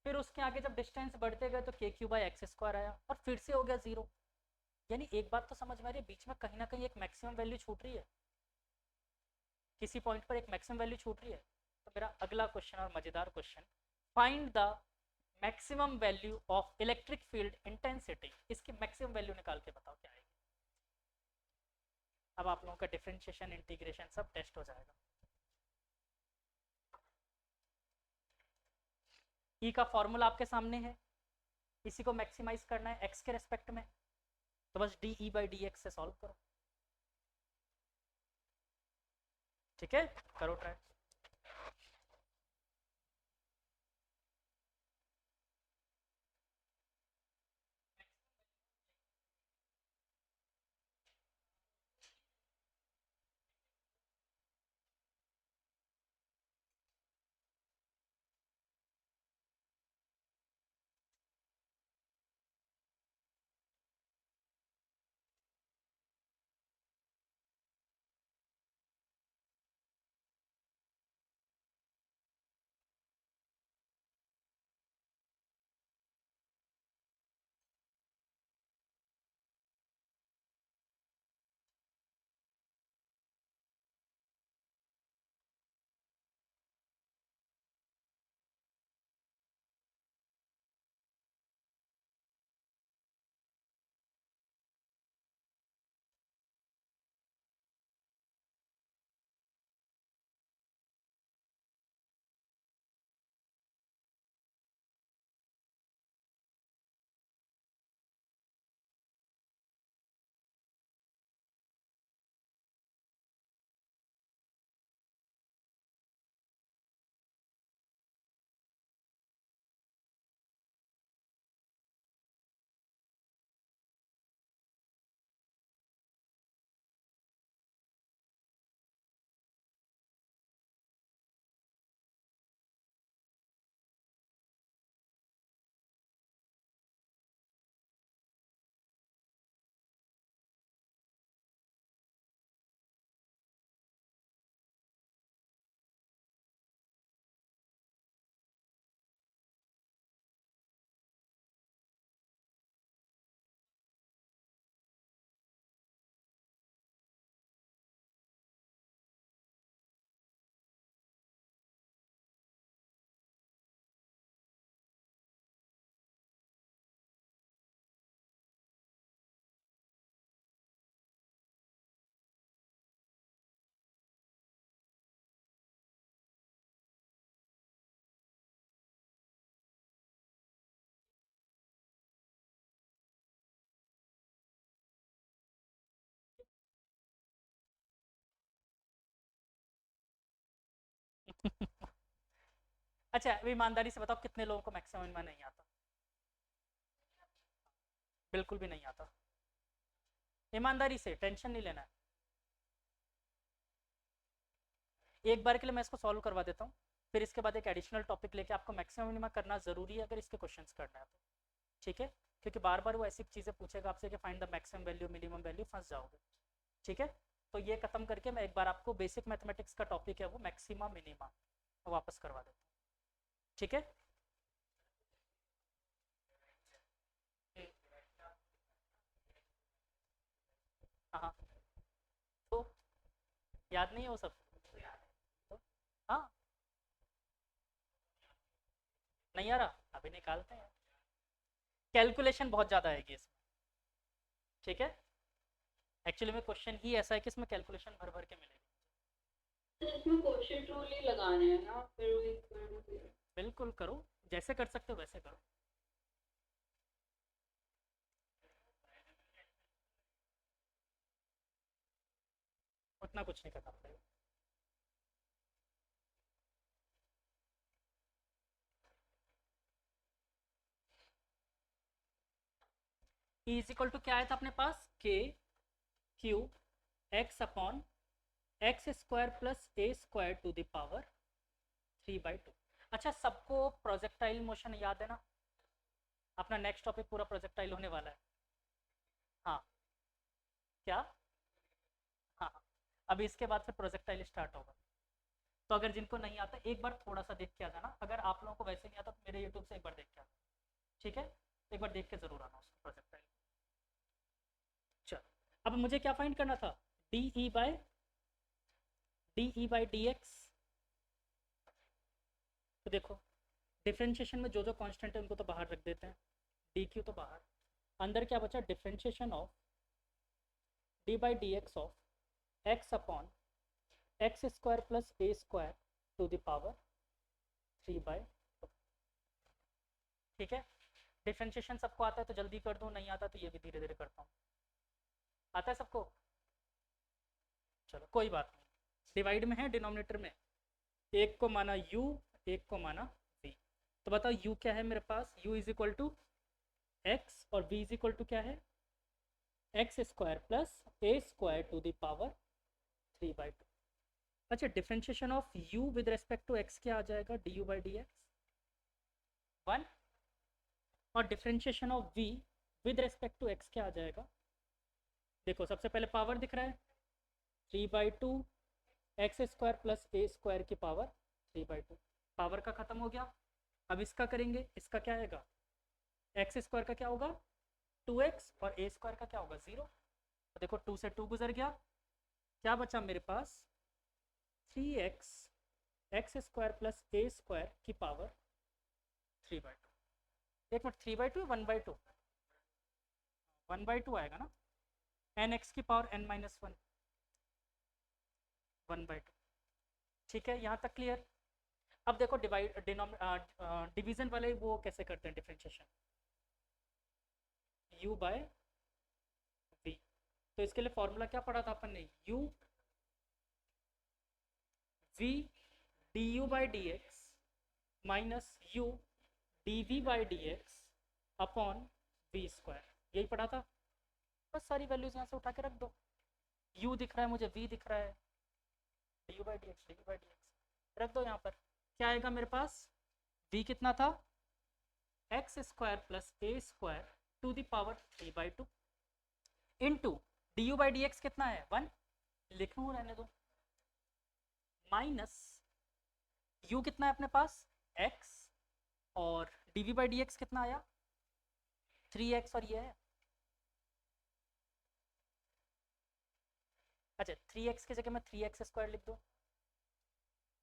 फिर उसके आगे जब डिस्टेंस बढ़ते गए तो k Q by x square आया और फिर से हो गया 0। यानी एक बात तो समझ में आ रही है, बीच में कहीं ना कहीं एक मैक्सिमम वैल्यू छूट रही है, किसी पॉइंट पर एक मैक्सिमम वैल्यू छूट रही है। तो मेरा अगला क्वेश्चन और मजेदार question, find the maximum value of electric field intensity. इसकी मैक्सिमम वैल्यू निकाल के बताओ क्या आएगी। अब आप लोगों का डिफरेंशिएशन, इंटीग्रेशन सब टेस्ट हो जाएगा। ई का फॉर्मूला आपके सामने है, इसी को मैक्सिमाइज करना है एक्स के रेस्पेक्ट में, तो बस D E by D x से सॉल्व करो। ठीक है, करो ट्राई। अच्छा अभी ईमानदारी से बताओ कितने लोगों को मैक्सिमम में नहीं आता, बिल्कुल भी नहीं आता। ईमानदारी से, टेंशन नहीं लेना है। एक बार के लिए मैं इसको सॉल्व करवा देता हूँ, फिर इसके बाद एक एडिशनल टॉपिक लेके आपको मैक्सिमम मिनिमा करना जरूरी है अगर इसके क्वेश्चंस करना है तो। ठीक है, क्योंकि बार बार वो ऐसी चीज़ें पूछेगा आपसे कि find the maximum value minimum value, फंस जाओगे। ठीक है, तो ये खत्म करके मैं एक बार आपको बेसिक मैथमेटिक्स का टॉपिक है वो मैक्सिमा मिनिमा वापस करवा देता हूँ। ठीक है, हाँ हाँ, तो याद नहीं है वो सब तो, हाँ नहीं आ रहा, अभी निकालते हैं। कैलकुलेशन बहुत ज़्यादा आएगी इसमें। ठीक है, एक्चुअली में क्वेश्चन ही ऐसा है कि इसमें कैलकुलेशन भर भर के मिलेगी। तो इसमें क्वेश्चन रूल ही लगाने हैं ना, फिर बिल्कुल करो, जैसे कर सकते हो वैसे करो। इतना कुछ नहीं करना पड़ेगा। ई इज इक्वल टू क्या आया था अपने पास, k q x upon x square plus A square to the power 3/2। अच्छा, सबको प्रोजेक्टाइल मोशन याद है ना? अपना नेक्स्ट टॉपिक पूरा प्रोजेक्टाइल होने वाला है। हाँ, क्या? हाँ हाँ, अभी इसके बाद फिर प्रोजेक्टाइल स्टार्ट होगा। तो अगर जिनको नहीं आता एक बार थोड़ा सा देख के आ जाना, अगर आप लोगों को वैसे नहीं आता तो मेरे यूट्यूब से एक बार देख के आना, ठीक है? एक बार देख के जरूर आना उसको प्रोजेक्टाइल। चल, अब मुझे क्या फाइंड करना था, D E by D x. तो देखो डिफ्रेंशिएशन में जो जो कांस्टेंट है उनको तो बाहर रख देते हैं, डी क्यू तो बाहर, अंदर क्या बचा, differentiation of d by D x of x upon x square plus A square to the power 3/2। ठीक है, डिफ्रेंशिएशन सबको आता है तो जल्दी कर दूं, नहीं आता तो ये भी धीरे धीरे करता हूँ। आता है सबको? चलो कोई बात नहीं, डिवाइड में है डिनोमिनेटर में, एक को माना u, एक को माना v। तो बताओ u क्या है मेरे पास, u is equal to x और v इज इक्वल टू क्या है, x square plus A square to the power 3/2। अच्छा, differentiation of u with respect to x क्या आ जाएगा, d u by D x 1, और differentiation of v with respect to x क्या आ जाएगा, देखो सबसे पहले पावर दिख रहा है 3/2 एक्स स्क्वायर प्लस ए स्क्वायर की पावर 3/2, पावर का खत्म हो गया। अब इसका करेंगे, इसका क्या आएगा, एक्स स्क्वायर का क्या होगा 2x और ए स्क्वायर का क्या होगा 0। तो देखो 2 से 2 गुजर गया, क्या बचा मेरे पास 3x एक्स स्क्वायर प्लस ए स्क्वायर की पावर 3/2। एक मिनट, 3/2 1/2, 1/2 आएगा ना, एन एक्स की पावर n-1 1/2। ठीक है, यहाँ तक क्लियर? अब देखो डिवाइड डिवीजन वाले वो कैसे करते हैं डिफरेंशिएशन, u बाय v। तो इसके लिए फॉर्मूला क्या पढ़ा था अपन ने, u v d u by D x minus u d v by D x upon v square, यही पढ़ा था। बस सारी वैल्यूज यहाँ से उठा के रख दो, u दिख रहा है मुझे, v दिख रहा है, D u by D x, D u by D x रख दो यहाँ पर। क्या आएगा मेरे पास, v कितना था, x square plus A square to the power 3/2 into d u by D x कितना है 1, लिख लूँ रहने दो, माइनस u कितना है अपने पास x, और d v by D x कितना आया 3x, और ये है, अच्छा 3x की जगह मैं 3x स्क्वायर लिख दूँ,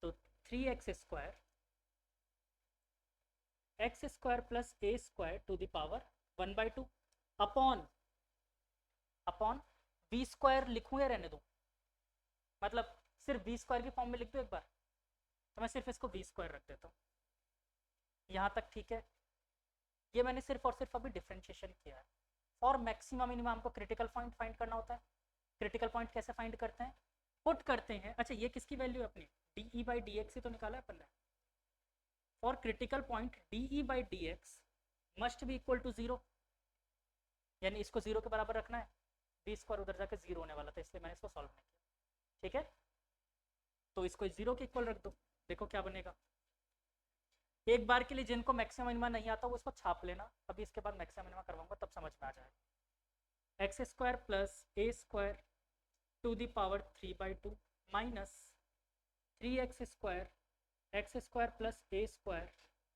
तो 3x square x square plus A square to the power 1/2 upon v square लिखूँ या रहने दूँ, मतलब सिर्फ वी स्क्वायर की फॉर्म में लिख दूँ एक बार, तो मैं सिर्फ इसको वी स्क्वायर रख देता हूँ। यहाँ तक ठीक है, ये मैंने सिर्फ और सिर्फ अभी डिफरेंशिएशन किया है। और मैक्सिमम मिनिमम हमको क्रिटिकल पॉइंट फाइंड करना होता है। क्रिटिकल पॉइंट कैसे फाइंड करते हैं, पुट करते हैं। अच्छा, ये किसकी वैल्यू है अपनी, D E by D X ही तो निकाला है अपन ने। और critical point D E by D X must भी इक्वल टू 0, यानी इसको 0 के बराबर रखना है, बी स्क्वायर उधर जाकर 0 होने वाला था, इसलिए मैंने इसको सॉल्व नहीं किया। ठीक है, तो इसको 0 के इक्वल रख दो, देखो क्या बनेगा। एक बार के लिए जिनको मैक्सिमम मिनिमा नहीं आता वो इसको छाप लेना, अभी इसके बाद मैक्सिमम मिनिमा करवाऊंगा तब समझ में आ जाएगा। X square plus A square to the power 3/2 minus 3x square x square plus A square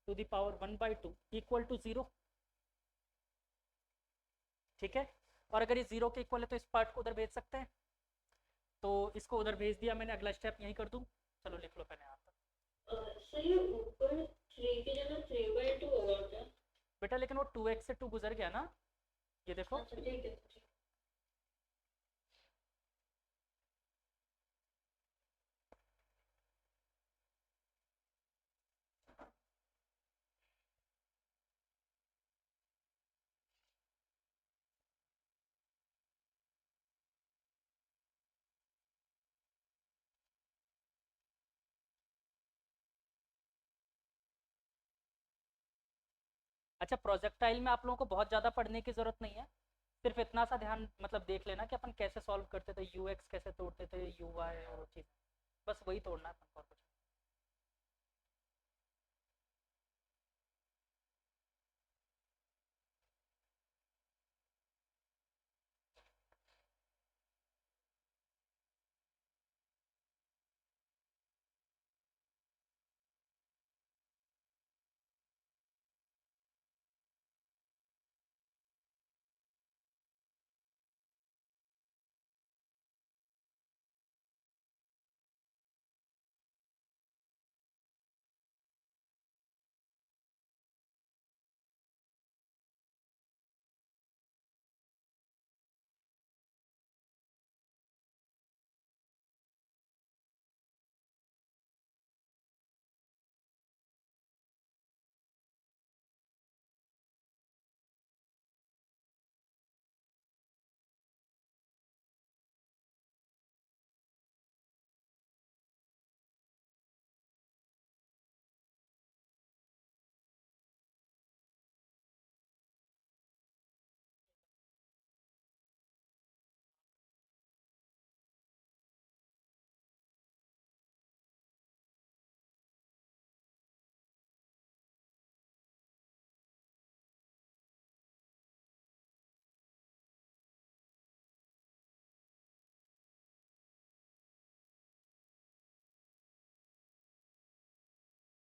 to the power 1/2 equal to 0। ठीक है, और अगर ये 0 के इक्वल है तो इस पार्ट को उधर भेज सकते हैं, तो इसको उधर भेज दिया मैंने। अगला स्टेप यहीं कर दूं, चलो लिख लो पहले यहाँ पर। सर ये ऊपर 3 की जगह 3/2 होगा क्या? बेटा लेकिन वो 2x से 2 गुजर गया ना, ये देखो। अच्छा ठीक है। अच्छा, प्रोजेक्टाइल में आप लोगों को बहुत ज़्यादा पढ़ने की ज़रूरत नहीं है, सिर्फ इतना सा ध्यान मतलब देख लेना कि अपन कैसे सॉल्व करते थे, यू एक्स कैसे तोड़ते थे, यू वाई और वो चीज़, बस वही तोड़ना है अपन को, और कुछ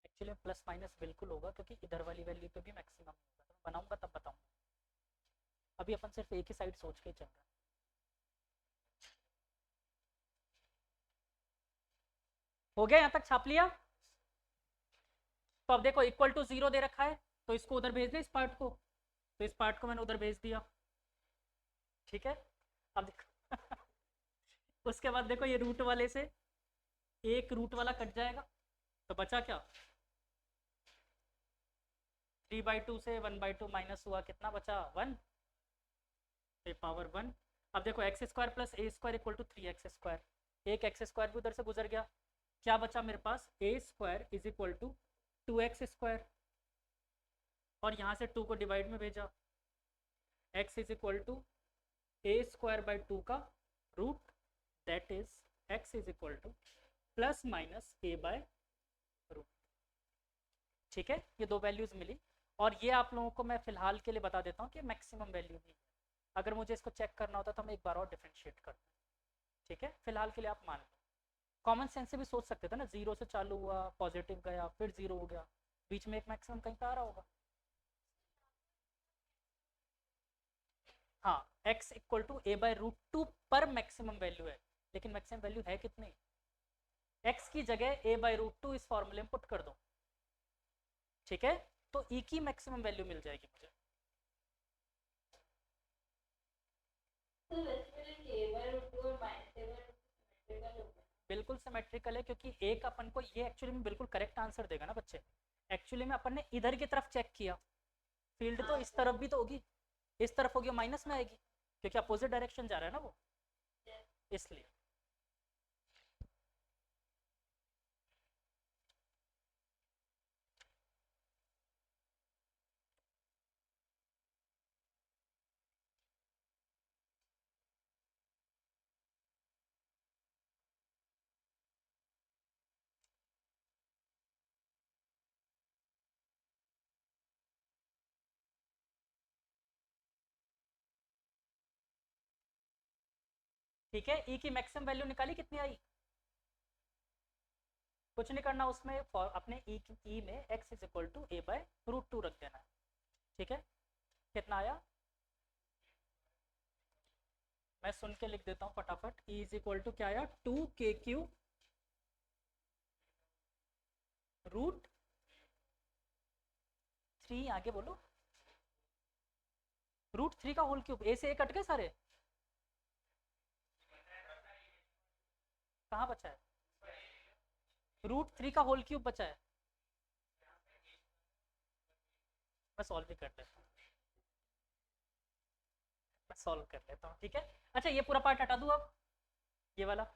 एक्चुअली प्लस माइनस बिल्कुल होगा, क्योंकि इधर वाली वैल्यू पे भी मैक्सिमम होगा, तो मैं बनाऊंगा तब बताऊंगा, अभी अपन सिर्फ एक ही साइड सोच के ही चल रहे हैं। हो गया, यहाँ तक छाप लिया? तो अब देखो इक्वल टू 0 दे रखा है, तो इसको उधर भेज दे, इस पार्ट को, तो इस पार्ट को मैंने उधर भेज दिया, ठीक है। अब देखो उसके बाद देखो ये रूट वाले से एक रूट वाला कट जाएगा, तो बचा क्या, 3/2 से 1/2 माइनस हुआ, कितना बचा, 1 पावर 1। अब देखो x square plus A square equal to 3x², एक एक्स स्क्वायर भी उधर से गुजर गया, क्या बचा मेरे पास, A square is equal to 2x², और यहाँ से 2 को डिवाइड में भेजा, x is equal to A square by 2 का root, that is x is equal to plus minus a by root, ठीक है। ये दो वैल्यूज मिली, और ये आप लोगों को मैं फिलहाल के लिए बता देता हूँ कि मैक्सिमम वैल्यू भी है, अगर मुझे इसको चेक करना होता तो हम एक बार और डिफ्रेंशिएट करते हैं, ठीक है। फिलहाल के लिए आप मान लो, कॉमन सेंस से भी सोच सकते थे ना, 0 से चालू हुआ, पॉजिटिव गया, फिर 0 हो गया, बीच में एक मैक्सिमम कहीं पे आ रहा होगा। हाँ, x equal to A by root 2 पर मैक्सिमम वैल्यू है, लेकिन मैक्सिमम वैल्यू है कितनी, x की जगह a बाई रूट 2 इस फॉर्मूले में पुट कर दो, ठीक है, तो e की मैक्सिमम वैल्यू मिल जाएगी मुझे। तो बेसिकली k/√2 और -a/√2 सिमेट्रिकल होगा। बिल्कुल सिमेट्रिकल है, क्योंकि एक अपन को ये एक्चुअली में बिल्कुल करेक्ट आंसर देगा ना बच्चे, एक्चुअली में अपन ने इधर की तरफ चेक किया, फील्ड तो इस तरफ भी तो होगी, इस तरफ होगी माइनस में आएगी, क्योंकि अपोजिट डायरेक्शन जा रहा है ना वो, इसलिए। ठीक है, ई की मैक्सिमम वैल्यू निकाली, कितनी आई, कुछ नहीं करना उसमें, अपने ई में x is equal to a by root 2 रख देना है, ठीक है। कितना आया, मैं सुन के लिख देता हूँ फटाफट, ई इज इक्वल टू क्या आया, 2k³ रूट 3, आगे बोलो, रूट 3 का होल क्यूब, ए से ए कट गए सारे, कहाँ बचा है, रूट 3 का होल क्यूब बचा है, मैं सॉल्व भी कर लेता हूँ, मैं सॉल्व कर लेता हूँ, ठीक है। अच्छा, ये पूरा पार्ट हटा दूँ अब, ये वाला,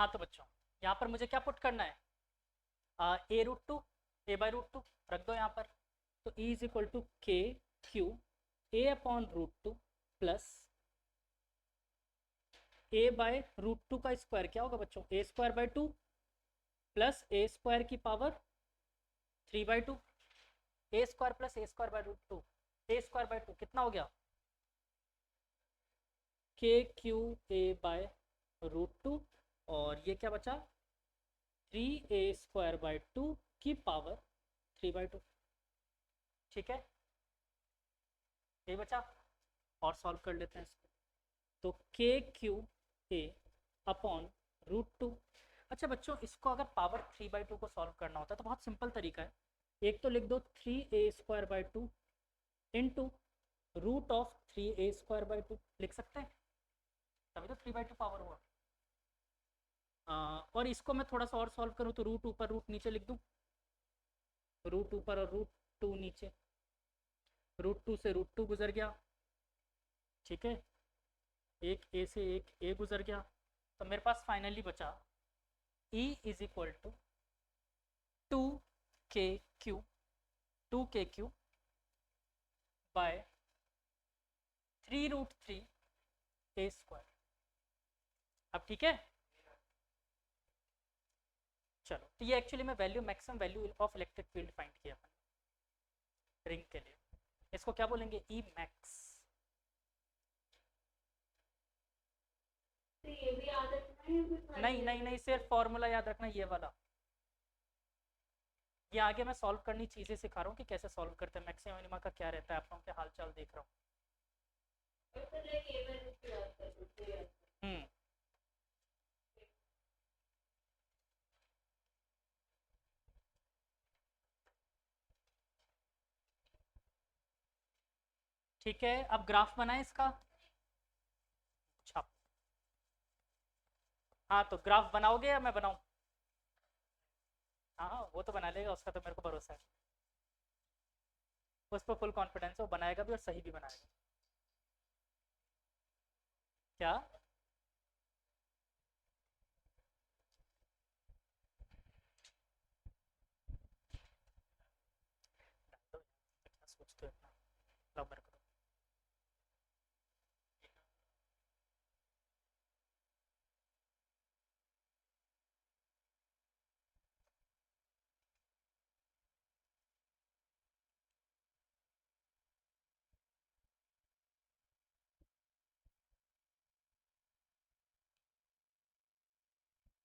हाँ तो बच्चों यहाँ पर मुझे क्या पुट करना है, A root two, A by root two रख दो यहाँ पर। तो ई इज इक्वल टू के Q A upon root two plus A by root two का स्क्वायर क्या होगा बच्चों, A square by two plus A square की power 3/2, A square plus A square by root two, A square by two कितना हो गया, के Q A by root two, और ये क्या बचा 3a² की पावर 3/2। ठीक है, ये बचा, और सॉल्व कर लेते हैं इसको। तो k Q A upon root two. अच्छा बच्चों, इसको अगर पावर 3/2 को सॉल्व करना होता है तो बहुत सिंपल तरीका है, एक तो लिख दो 3a² into root of 3a² लिख सकते हैं, तभी तो 3/2 पावर हुआ। और इसको मैं थोड़ा सा और सॉल्व करूँ तो रूट ऊपर रूट नीचे लिख दूँ, रूट ऊपर और रूट टू नीचे, रूट टू से रूट टू गुजर गया, ठीक है, एक ए से एक ए गुजर गया, तो मेरे पास फाइनली बचा E is equal to 2k q by 3√3a²। अब ठीक है, चलो तो ये एक्चुअली मैं value, maximum value of electric field find किया रिंग के लिए, इसको क्या बोलेंगे, ई मैक्स। तो ये भी याद रखना है या फिर खाली नहीं नहीं नहीं, सिर्फ फॉर्मूला याद रखना ये वाला, ये आगे मैं सॉल्व करनी चीजें सिखा रहा हूँ कि कैसे सॉल्व करते हैं, मैक्सिमम मिनिमा का क्या रहता है, आप लोगों के हाल चाल देख रहा हूँ। और फिर लाइक ये मैं इसको याद कर दूँ, याद कर। हम्म, ठीक है, अब ग्राफ बनाए इसका। अच्छा, हाँ तो ग्राफ बनाओगे या मैं बनाऊँ? हाँ हाँ, वो तो बना लेगा, उसका तो मेरे को भरोसा है, उस पर फुल कॉन्फिडेंस है, वो बनाएगा भी और सही भी बनाएगा। क्या सोचते हो इतना, लो मेरे को।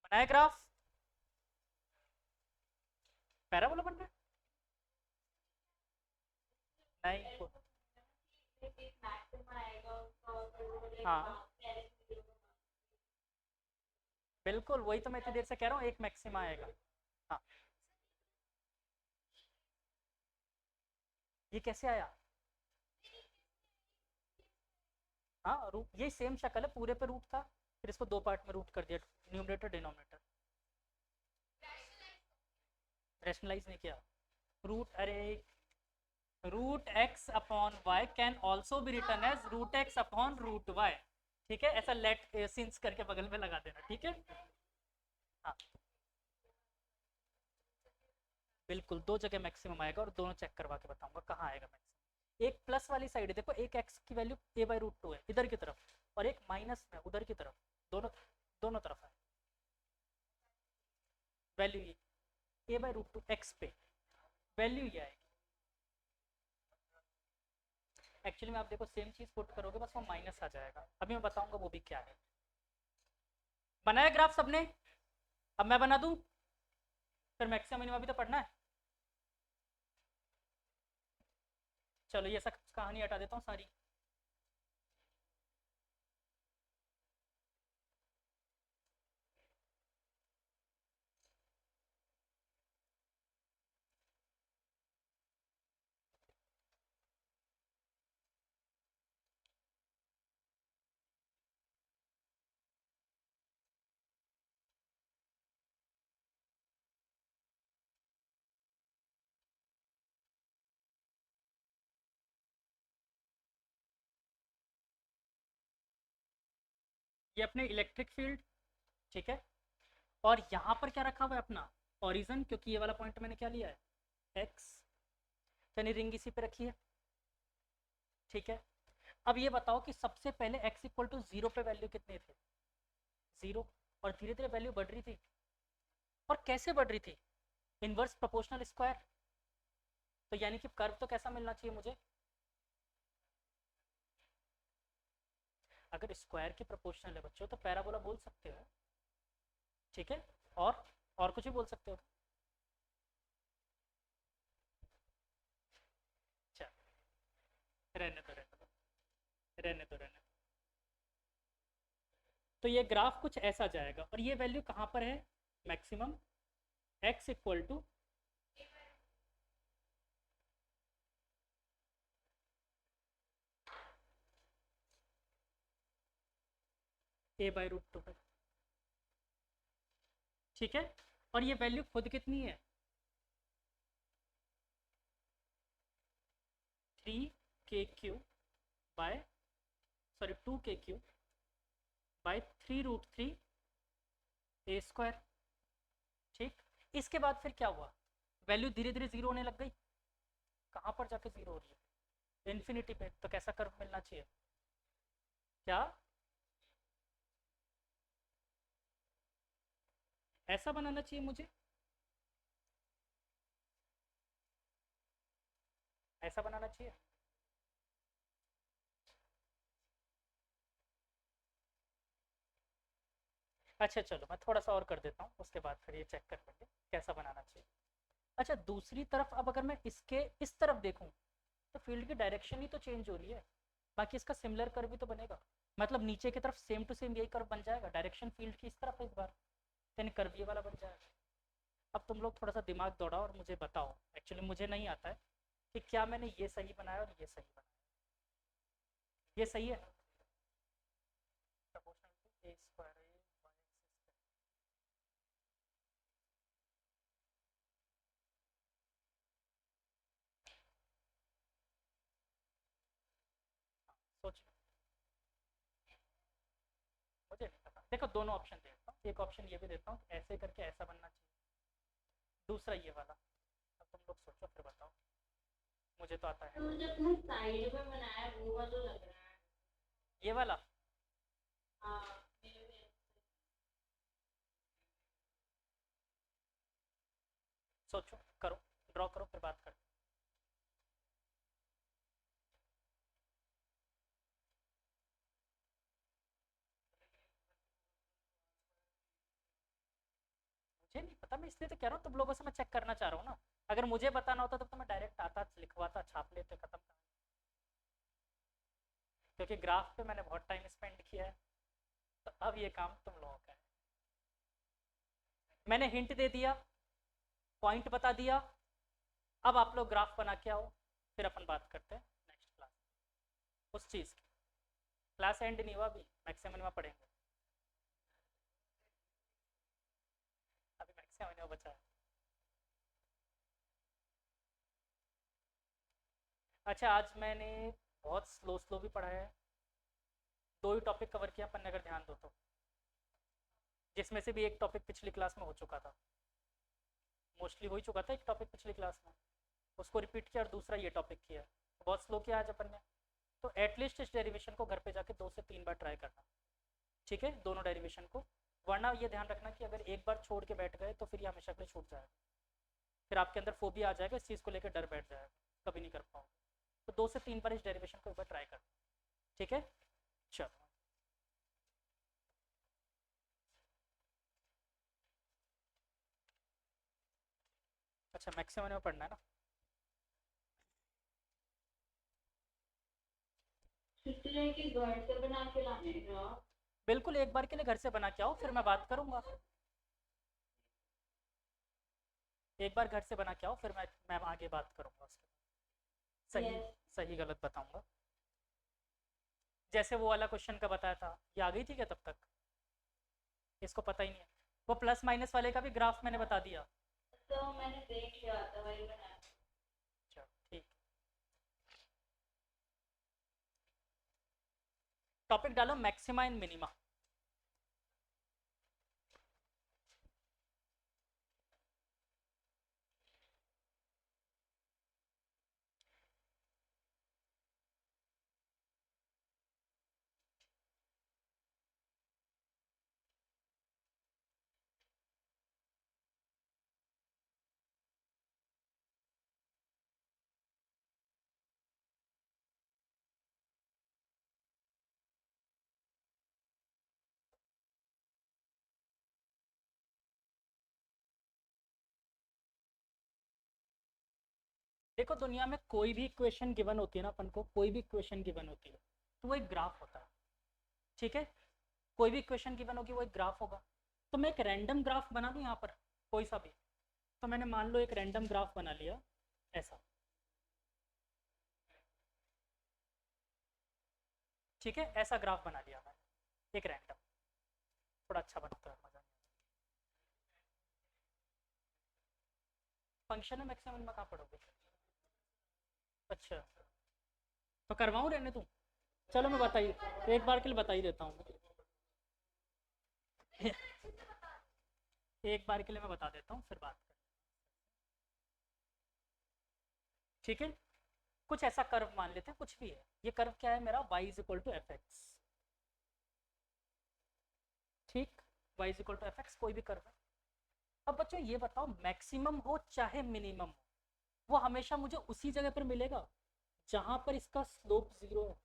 बनाए ग्राफ, पैराबोला बन रहा है? नहीं एक मैक्सिमम आएगा उसका और फिर वो लाइक हाँ डायरेक्ट वीडियो में बिल्कुल, वही तो मैं इतनी देर से कह रहा हूँ, एक मैक्सिमा आएगा। हाँ, ये कैसे आया? हाँ रूट, ये सेम शक्ल है, पूरे पे रूट था, फिर इसको दो पार्ट में रूट कर दिया, न्यूमरेटर डिनोमिनेटर। रैशनलाइज नहीं किया, रूट, अरे root x upon y can also be written as root x upon root y. ठीक है, ऐसा लेट सिंस करके बगल में लगा देना, ठीक है। हाँ बिल्कुल, दो जगह मैक्सिमम आएगा और दोनों चेक करवा के बताऊंगा कहाँ आएगा मैक्सिमम। एक प्लस वाली साइड है, देखो एक एक्स की value a by root two है इधर की तरफ, और एक माइनस में उधर की तरफ, दोनों दोनों तरफ है वैल्यू, ये ए बाई रूट टू एक्स पे वैल्यू ये आएगी। एक्चुअली में आप देखो सेम चीज पुट करोगे बस वो माइनस आ जाएगा, अभी मैं बताऊंगा वो भी क्या है। बनाया ग्राफ सबने? अब मैं बना दूं, फिर मैक्सिमम मिनिमम भी तो पढ़ना है। चलो ये सब कहानी हटा देता हूँ सारी। ये अपने इलेक्ट्रिक फील्ड, ठीक है, और यहाँ पर क्या रखा हुआ है अपना ओरिजिन, क्योंकि ये वाला पॉइंट मैंने क्या लिया है एक्स, यानी रिंग इसी पे रखी है। ठीक है, अब ये बताओ कि सबसे पहले x इक्वल टू 0 पे वैल्यू कितने थे, 0, और धीरे धीरे वैल्यू बढ़ रही थी। और कैसे बढ़ रही थी, इनवर्स प्रोपोर्शनल स्क्वायर। तो यानी कि कर्व तो कैसा मिलना चाहिए मुझे, अगर स्क्वायर के प्रोपोर्शनल है बच्चों तो पैराबोला बोल सकते हो। ठीक है, और कुछ भी बोल सकते हो। चल, रहने दो रहने दो रहने दो रहने दो। तो ये ग्राफ कुछ ऐसा जाएगा, और ये वैल्यू कहाँ पर है, maximum x equal to a/√2 पे। ठीक है, और ये वैल्यू खुद कितनी है, 3k³ bye, sorry 2k³ bye 3√3 a²। ठीक, इसके बाद फिर क्या हुआ, वैल्यू धीरे धीरे जीरो होने लग गई। कहाँ पर जाके जीरो हो रही है, इन्फिनिटी पे। तो कैसा कर्व मिलना चाहिए, क्या ऐसा बनाना चाहिए मुझे, ऐसा बनाना चाहिए। अच्छा चलो मैं थोड़ा सा और कर देता हूँ, उसके बाद फिर ये चेक कर लेंगे कैसा बनाना चाहिए। अच्छा, दूसरी तरफ अब अगर मैं इसके इस तरफ देखूँ तो फील्ड की डायरेक्शन ही तो चेंज हो रही है, बाकी इसका सिमिलर कर्व भी तो बनेगा। मतलब नीचे की तरफ सेम टू सेम यही कर्व बन जाएगा, डायरेक्शन फील्ड की इस तरफ है इस बार, यानी कर्व ये वाला बन जाएगा। अब तुम लोग थोड़ा सा दिमाग दौड़ाओ और मुझे बताओ, एक्चुअली मुझे नहीं आता है कि क्या मैंने ये सही बनाया और ये सही बनाया। ये सही है, प्रोपोर्शनल टू a² सोच लो, मुझे नहीं पता। देखो दोनों ऑप्शन देता हूँ, एक ऑप्शन ये भी देता हूँ ऐसे करके ऐसा बनना चाहिए, दूसरा ये वाला। अब तुम लोग सोचो फिर बताओ, मुझे तो आता है तो मुझे अपने साइड पे बनाया वो वाला लग रहा है। ये वाला। हाँ, मेरे में सोचो, करो, ड्रॉ करो, फिर बात करते हैं। मुझे नहीं पता, मैं इसलिए तो कह रहा हूँ तुम लोगों से मैं चेक करना चाह रहा हूँ ना। अगर मुझे बताना होता तो मैं डायरेक्ट आता, लिखवाता, छाप लेते, खत्म। क्योंकि ग्राफ पे मैंने बहुत टाइम स्पेंड किया है, तो अब ये काम तुम लोगों का है। मैंने हिंट दे दिया, पॉइंट बता दिया, अब आप लोग ग्राफ बना के आओ, फिर अपन बात करते हैं नेक्स्ट क्लास उस चीज़ की। क्लास एंड नहीं हुआ अभी, मैक्सिमम में पढ़ेंगे, अभी मैक्सिमम में बचा है। अच्छा, आज मैंने बहुत स्लो स्लो भी पढ़ा है, दो ही टॉपिक कवर किया अपन ने अगर ध्यान दो तो, जिसमें से भी एक टॉपिक पिछली क्लास में हो चुका था, मोस्टली हो ही चुका था एक टॉपिक पिछली क्लास में, उसको रिपीट किया, और दूसरा ये टॉपिक किया। बहुत स्लो किया आज अपन ने। तो एटलीस्ट इस डेरिवेशन को घर पे जाके 2 से 3 बार ट्राई करना। ठीक है, दोनों डेरिवेशन को, वरना ये ध्यान रखना कि अगर एक बार छोड़ के बैठ गए तो फिर ये हमेशा के लिए छूट जाएगा, फिर आपके अंदर फोबिया आ जाएगा, इस चीज़ को लेकर डर बैठ जाएगा, कभी नहीं कर पाओगे। तो 2 से 3 बार इस डेरिवेशन को एक बार ट्राई करना। ठीक है, चलो। अच्छा, मैक्सिमम में पढ़ना है ना। छुट्टी रह के घर से बना के लाने का। बिल्कुल, एक बार के लिए घर से बना के आओ, फिर मैं बात करूंगा। एक बार घर से बना के आओ, फिर मैं आगे बात करूंगा उसके बाद। सही, यस। सही गलत बताऊंगा। जैसे वो वाला क्वेश्चन का बताया था, ये आ गई थी क्या तब तक, इसको पता ही नहीं है। वो प्लस माइनस वाले का भी ग्राफ मैंने बता दिया। तो मैंने देख लिया था वही बनाया। चलो ठीक, टॉपिक डालो मैक्सिमा एंड मिनिमा। देखो दुनिया में कोई भी इक्वेशन गिवन होती है ना अपन को, कोई भी इक्वेशन गिवन होती है तो वो एक ग्राफ होता है, ठीक है। कोई भी इक्वेशन गिवन होगी वो एक ग्राफ होगा। तो मैं एक रैंडम ग्राफ बना दूं यहाँ पर, कोई सा भी। तो मैंने मान लो एक रैंडम ग्राफ बना लिया ऐसा, ठीक है। ऐसा ग्राफ बना लिया मैंने एक रैंडम, थोड़ा अच्छा बनाता है, मजा नहीं आता। फंक्शन है मैक्सिमम में कहाँ पढ़ोगे? अच्छा तो करवाऊँ रहने दूँ? चलो मैं बताइए, एक बार के लिए बता ही देता हूँ एक बार के लिए मैं बता देता हूँ, फिर बात करें, ठीक है। कुछ ऐसा कर्व मान लेते हैं, कुछ भी है। ये कर्व क्या है मेरा? y is equal to f x, ठीक। y is equal to f x कोई भी कर्व है। अब बच्चों ये बताओ, मैक्सिमम हो चाहे मिनिमम हो, वो हमेशा मुझे उसी जगह पर मिलेगा जहां पर इसका स्लोप जीरो है।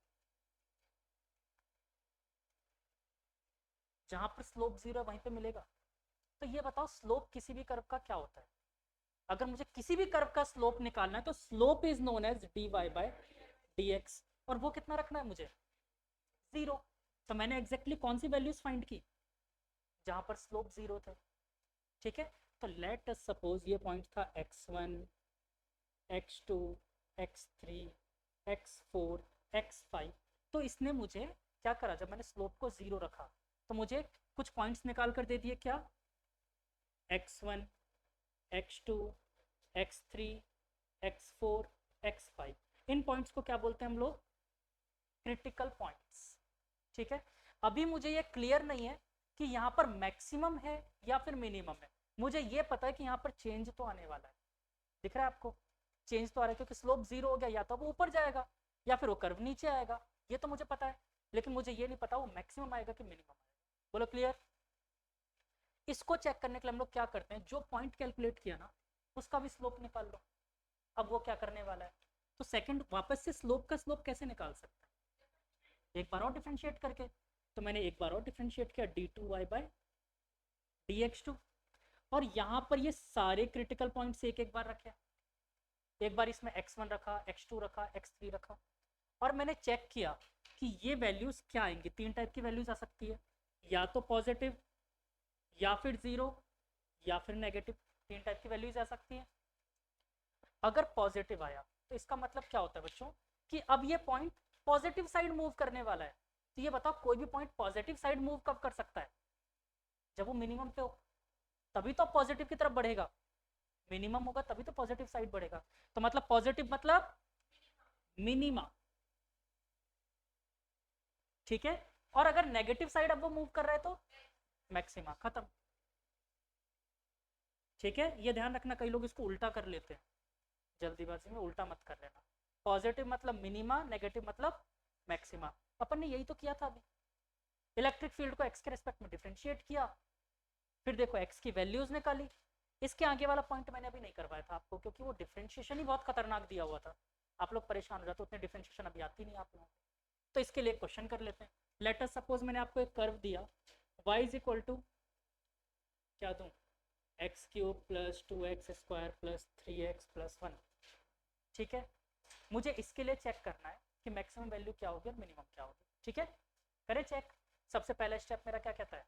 जहां पर स्लोप जीरो है वहीं पे मिलेगा। तो ये बताओ स्लोप किसी भी कर्व का क्या होता है? अगर मुझे किसी भी कर्व का स्लोप निकालना है तो slope is known as dy by dx, और वो कितना रखना है मुझे? जीरो। तो मैंने एग्जैक्टली कौन सी वैल्यूज फाइंड की? जहां पर स्लोप जीरो थे, ठीक है। तो लेट अस सपोज ये पॉइंट था x1, x2, x3, x4, x5। तो इसने मुझे क्या करा, जब मैंने स्लोप को जीरो रखा तो मुझे कुछ पॉइंट्स निकाल कर दे दिए, क्या? x1, x2, x3, x4, x5। इन पॉइंट्स को क्या बोलते हैं हम लोग? क्रिटिकल पॉइंट्स, ठीक है। अभी मुझे ये क्लियर नहीं है कि यहाँ पर मैक्सिमम है या फिर मिनिमम है। मुझे ये पता है कि यहाँ पर चेंज तो आने वाला है, दिख रहा है आपको? चेंज तो आ रहा है क्योंकि स्लोप जीरो हो गया, या तो वो ऊपर जाएगा या फिर वो कर्व नीचे आएगा, ये तो मुझे पता है। लेकिन मुझे ये नहीं पता वो मैक्सिमम आएगा कि मिनिमम आएगा। बोलो क्लियर? इसको चेक करने के लिए हम लोग क्या करते हैं, जो पॉइंट कैलकुलेट किया ना उसका भी स्लोप निकाल लो। अब वो क्या करने वाला है, तो सेकंड वापस से स्लोप का स्लोप कैसे निकाल सकते हैं? एक बार और डिफ्रेंशिएट करके। तो मैंने एक बार और डिफ्रेंशिएट किया d2y बाय dx2, और यहाँ पर ये सारे क्रिटिकल पॉइंट्स एक एक बार रखे। एक बार इसमें x1 रखा, x2 रखा, x3 रखा, और मैंने चेक किया कि ये वैल्यूज क्या आएंगी। तीन टाइप की वैल्यूज आ सकती है, या तो पॉजिटिव, या फिर जीरो, या फिर नेगेटिव। तीन टाइप की वैल्यूज आ सकती है। अगर पॉजिटिव आया तो इसका मतलब क्या होता है बच्चों, कि अब ये पॉइंट पॉजिटिव साइड मूव करने वाला है। तो ये बताओ कोई भी पॉइंट पॉजिटिव साइड मूव कब कर सकता है? जब वो मिनिमम पे हो, तभी तो पॉजिटिव की तरफ बढ़ेगा। मिनिमम होगा तभी तो पॉजिटिव साइड बढ़ेगा। तो मतलब पॉजिटिव मतलब मिनिमा, ठीक है। और अगर नेगेटिव साइड अब वो मूव कर रहा है तो मैक्सिमा, खत्म। ठीक है, ये ध्यान रखना, कई लोग इसको उल्टा कर लेते हैं, जल्दीबाजी में उल्टा मत कर लेना। पॉजिटिव मतलब मिनिमा, नेगेटिव मतलब मैक्सिमा। अपन ने यही तो किया था अभी, इलेक्ट्रिक फील्ड को एक्स के रेस्पेक्ट में डिफरेंशिएट किया, फिर देखो एक्स की वैल्यूज निकाली। इसके आगे वाला पॉइंट मैंने अभी नहीं करवाया था आपको, क्योंकि वो डिफरेंशिएशन ही बहुत खतरनाक दिया हुआ था, आप लोग परेशान हो जाते, उतने डिफरेंशिएशन अभी आती नहीं आप लोगों को। तो इसके लिए क्वेश्चन कर लेते हैं। लेट अस सपोज मैंने आपको एक कर्व दिया, y इज इक्वल टू क्या दूं, x cube plus 2x square plus 3x plus 1, ठीक है। मुझे इसके लिए चेक करना है कि मैक्सिमम वैल्यू क्या होगी और मिनिमम क्या होगी, ठीक है। करें चेक। सबसे पहला स्टेप मेरा क्या कहता है,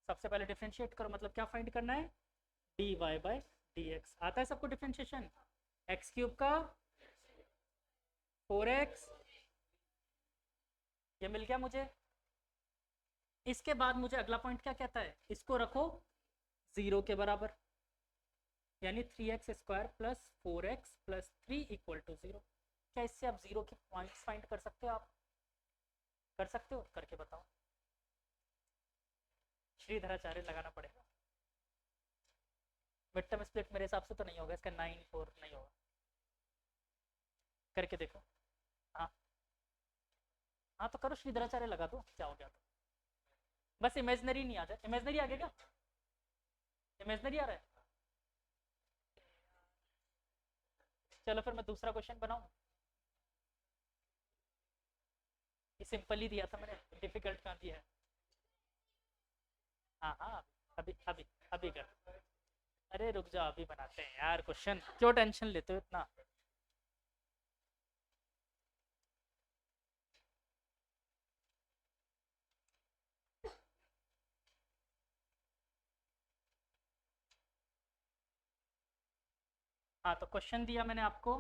सबसे पहले डिफरेंशिएट करो, मतलब क्या फाइंड करना है, dy बाय dx। आता है सबको डिफरेंशिएशन? एक्स क्यूब का 4x, ये मिल गया मुझे। इसके बाद मुझे अगला पॉइंट क्या कहता है, इसको रखो जीरो के बराबर, यानी 3x square plus 4x plus 3 equal to zero. क्या इससे आप जीरो के पॉइंट्स फाइंड कर सकते हो? आप कर सकते हो, करके बताओ। श्रीधराचार्य लगाना पड़ेगा। मिड टर्म स्प्लिट मेरे हिसाब से तो नहीं होगा इसका, 9-4 नहीं होगा, करके देखो। हाँ हाँ तो करो, श्रीधराचार्य लगा दो, क्या हो गया तो। बस इमेजनरी नहीं आ जाए, इमेजनरी आ गया क्या? इमेजनरी आ रहा है? चलो फिर मैं दूसरा क्वेश्चन बनाऊं। ये सिंपल ही दिया था मैंने, डिफिकल्ट कहाँ दिया है। हाँ हाँ, अभी अभी अभी कर। अरे रुक जाओ, अभी बनाते हैं यार क्वेश्चन, क्यों टेंशन लेते हो इतना। हाँ तो क्वेश्चन दिया मैंने आपको।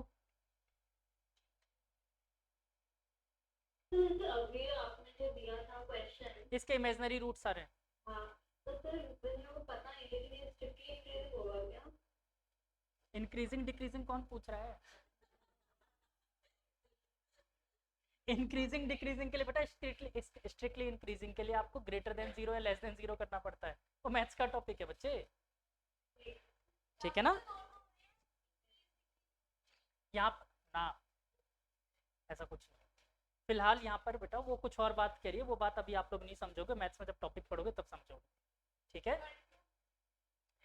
सर अभी आपने जो दिया था क्वेश्चन, इसके इमेजनरी रूट सारे हैं। हाँ तो सर मुझे वो पता नहीं, लेकिन ये स्ट्रिक्टली इंक्रीज होगा क्या? इंक्रीजिंग डिक्रीजिंग कौन पूछ रहा है? इंक्रीजिंग डिक्रीजिंग के लिए बेटा स्ट्रिक्टली इंक्रीजिंग के लिए आपको ग्रेटर देन जीरो या लेस देन जीरो करना पड़ता है, वो मैथ्स का टॉपिक है बच्चे, ठीक है ना। यहाँ ना ऐसा कुछ नहीं फिलहाल यहाँ पर बेटा, वो कुछ और बात कह रही है, वो बात अभी आप लोग नहीं समझोगे, मैथ्स में जब टॉपिक पढ़ोगे तब समझोगे, ठीक है।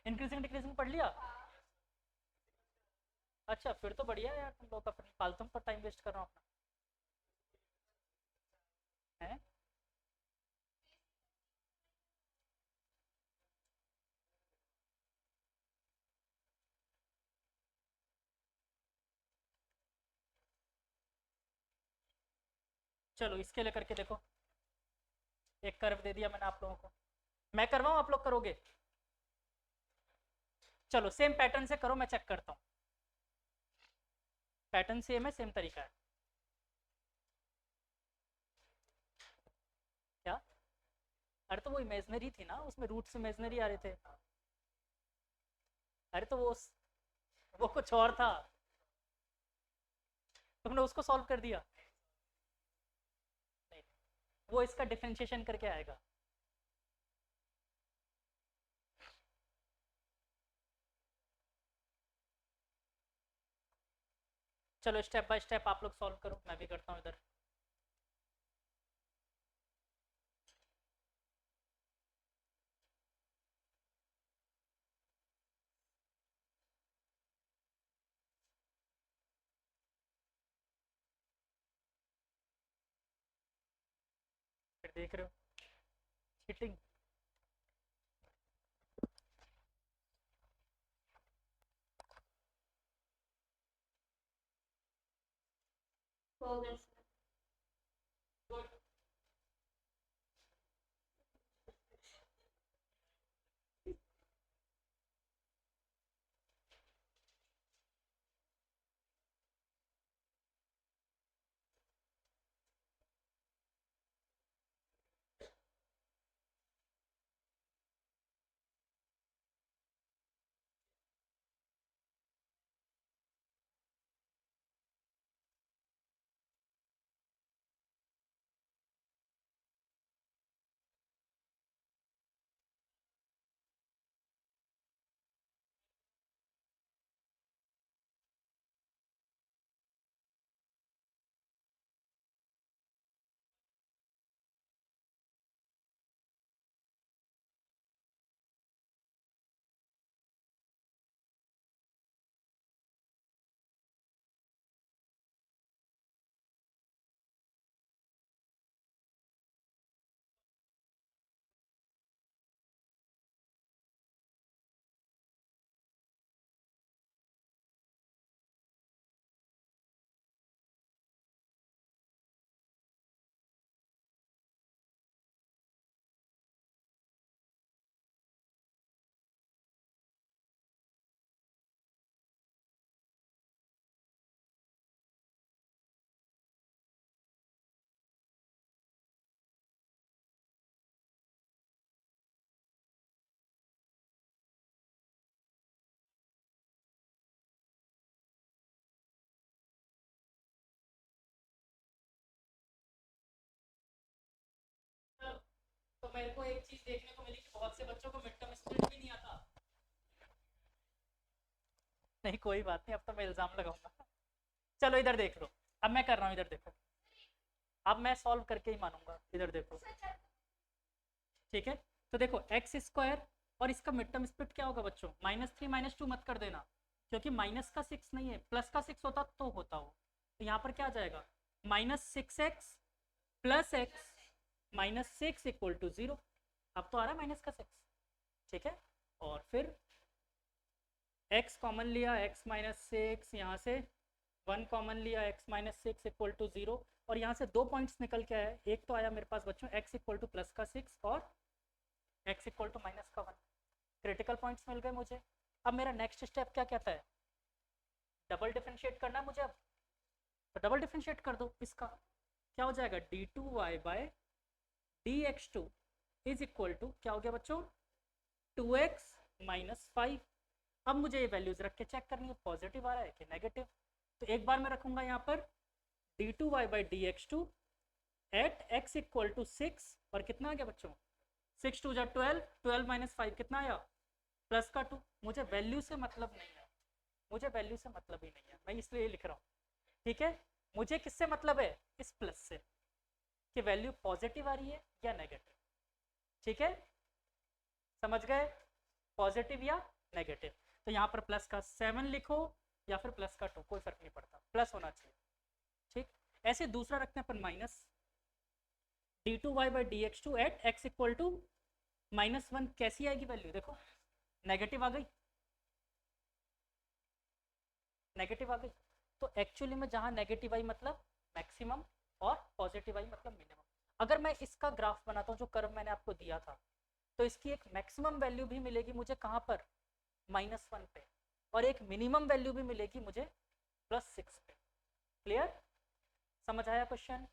इंक्रीजिंग डिक्रीजिंग पढ़ लिया? अच्छा फिर तो बढ़िया है यार, तुम लोग अपनी फालतू पर टाइम वेस्ट कर रहा हूँ अपना है। चलो इसके लिए करके देखो, एक कर्व दे दिया मैंने आप लोगों को, मैं करवाऊँ आप लोग करोगे? चलो सेम पैटर्न से करो, मैं चेक करता हूँ, पैटर्न सेम है, सेम तरीका है क्या। अरे तो वो इमेजनरी थी ना, उसमें रूट्स इमेजनरी आ रहे थे। अरे तो वो कुछ और था, तुमने उसको सॉल्व कर दिया? नहीं, वो इसका डिफरेंशिएशन करके आएगा। चलो स्टेप बाय स्टेप आप लोग सॉल्व करो, मैं भी करता हूँ इधर। फिर देख रहे हो चीटिंग। हो गया सर। तो मेरे को एक चीज देखने को मिली कि बहुत से बच्चों को मिड टर्म स्प्लिट भी नहीं आता। नहीं कोई बात नहीं, अब तो मैं इल्जाम लगाऊंगा। चलो इधर देख लो, अब मैं कर रहा हूँ, इधर देखो, अब मैं सॉल्व करके ही मानूंगा, इधर देखो, ठीक है। तो देखो एक्स स्क्वायर और इसका मिड टर्म स्प्लिट क्या होगा बच्चों, -3 -2 मत कर देना, क्योंकि माइनस का 6 नहीं है, प्लस का 6 होता तो होता हो। तो यहाँ पर क्या आ जाएगा, -6x प्लस एक्स -6 = 0। अब तो आ रहा है माइनस का 6, ठीक है। और फिर x कॉमन लिया, x माइनस सिक्स, यहाँ से 1 कॉमन लिया, x minus six equal to 0, और यहाँ से 2 पॉइंट्स निकल के आया। एक तो आया मेरे पास बच्चों x इक्वल टू प्लस का 6 और x इक्वल टू माइनस का 1। क्रिटिकल पॉइंट्स मिल गए मुझे। अब मेरा नेक्स्ट स्टेप क्या कहता है, डबल डिफरेंशिएट करना मुझे। अब तो डबल डिफरेंशिएट कर दो इसका, क्या हो जाएगा, d2y bye dx2 is equal to क्या हो गया बच्चों, 2x माइनस 5। अब मुझे ये वैल्यूज रख के चेक करनी है पॉजिटिव आ रहा है कि नेगेटिव। तो एक बार मैं रखूंगा यहाँ पर d2y by dx2 at x equal to 6, और कितना आ गया बच्चों, 6 2 12, 12 माइनस 5 कितना आया, प्लस का 2। मुझे वैल्यू से मतलब नहीं है, मुझे वैल्यू से मतलब ही नहीं है, मैं इसलिए लिख रहा हूँ। ठीक है, मुझे किससे मतलब है, इस प्लस से, कि वैल्यू पॉजिटिव आ रही है या नेगेटिव। ठीक है, समझ गए, पॉजिटिव या नेगेटिव। तो यहाँ पर प्लस का 7 लिखो या फिर प्लस का 2, कोई फर्क नहीं पड़ता, प्लस होना चाहिए। ठीक, ऐसे दूसरा रखते हैं अपन minus d2y by dx2 at x equal to minus 1। कैसी आएगी वैल्यू, देखो नेगेटिव आ गई, नेगेटिव आ गई। तो एक्चुअली में जहाँ नेगेटिव आई मतलब मैक्सिमम और पॉजिटिव आई मतलब मिनिमम। अगर मैं इसका ग्राफ बनाता हूँ जो कर्व मैंने आपको दिया था, तो इसकी एक मैक्सिमम वैल्यू भी मिलेगी मुझे कहाँ पर, -1 पे, और एक मिनिमम वैल्यू भी मिलेगी मुझे +6 पे। क्लियर, समझ आया क्वेश्चन।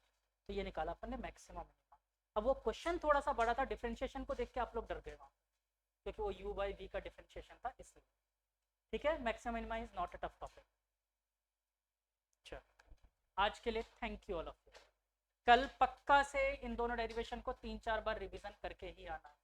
तो ये निकाला अपन ने मैक्सिमम मिनिमम। अब वो क्वेश्चन थोड़ा सा बड़ा था, डिफरेंशिएशन को देख के आप लोग डर गए वहाँ, क्योंकि वो u बाई v का डिफरेंशिएशन था इसलिए। ठीक है, maximum minimum is not a tough topic. चलो आज के लिए thank you all of you. कल पक्का से इन दोनों डेरिवेशन को 3-4 बार रिवीजन करके ही आना है।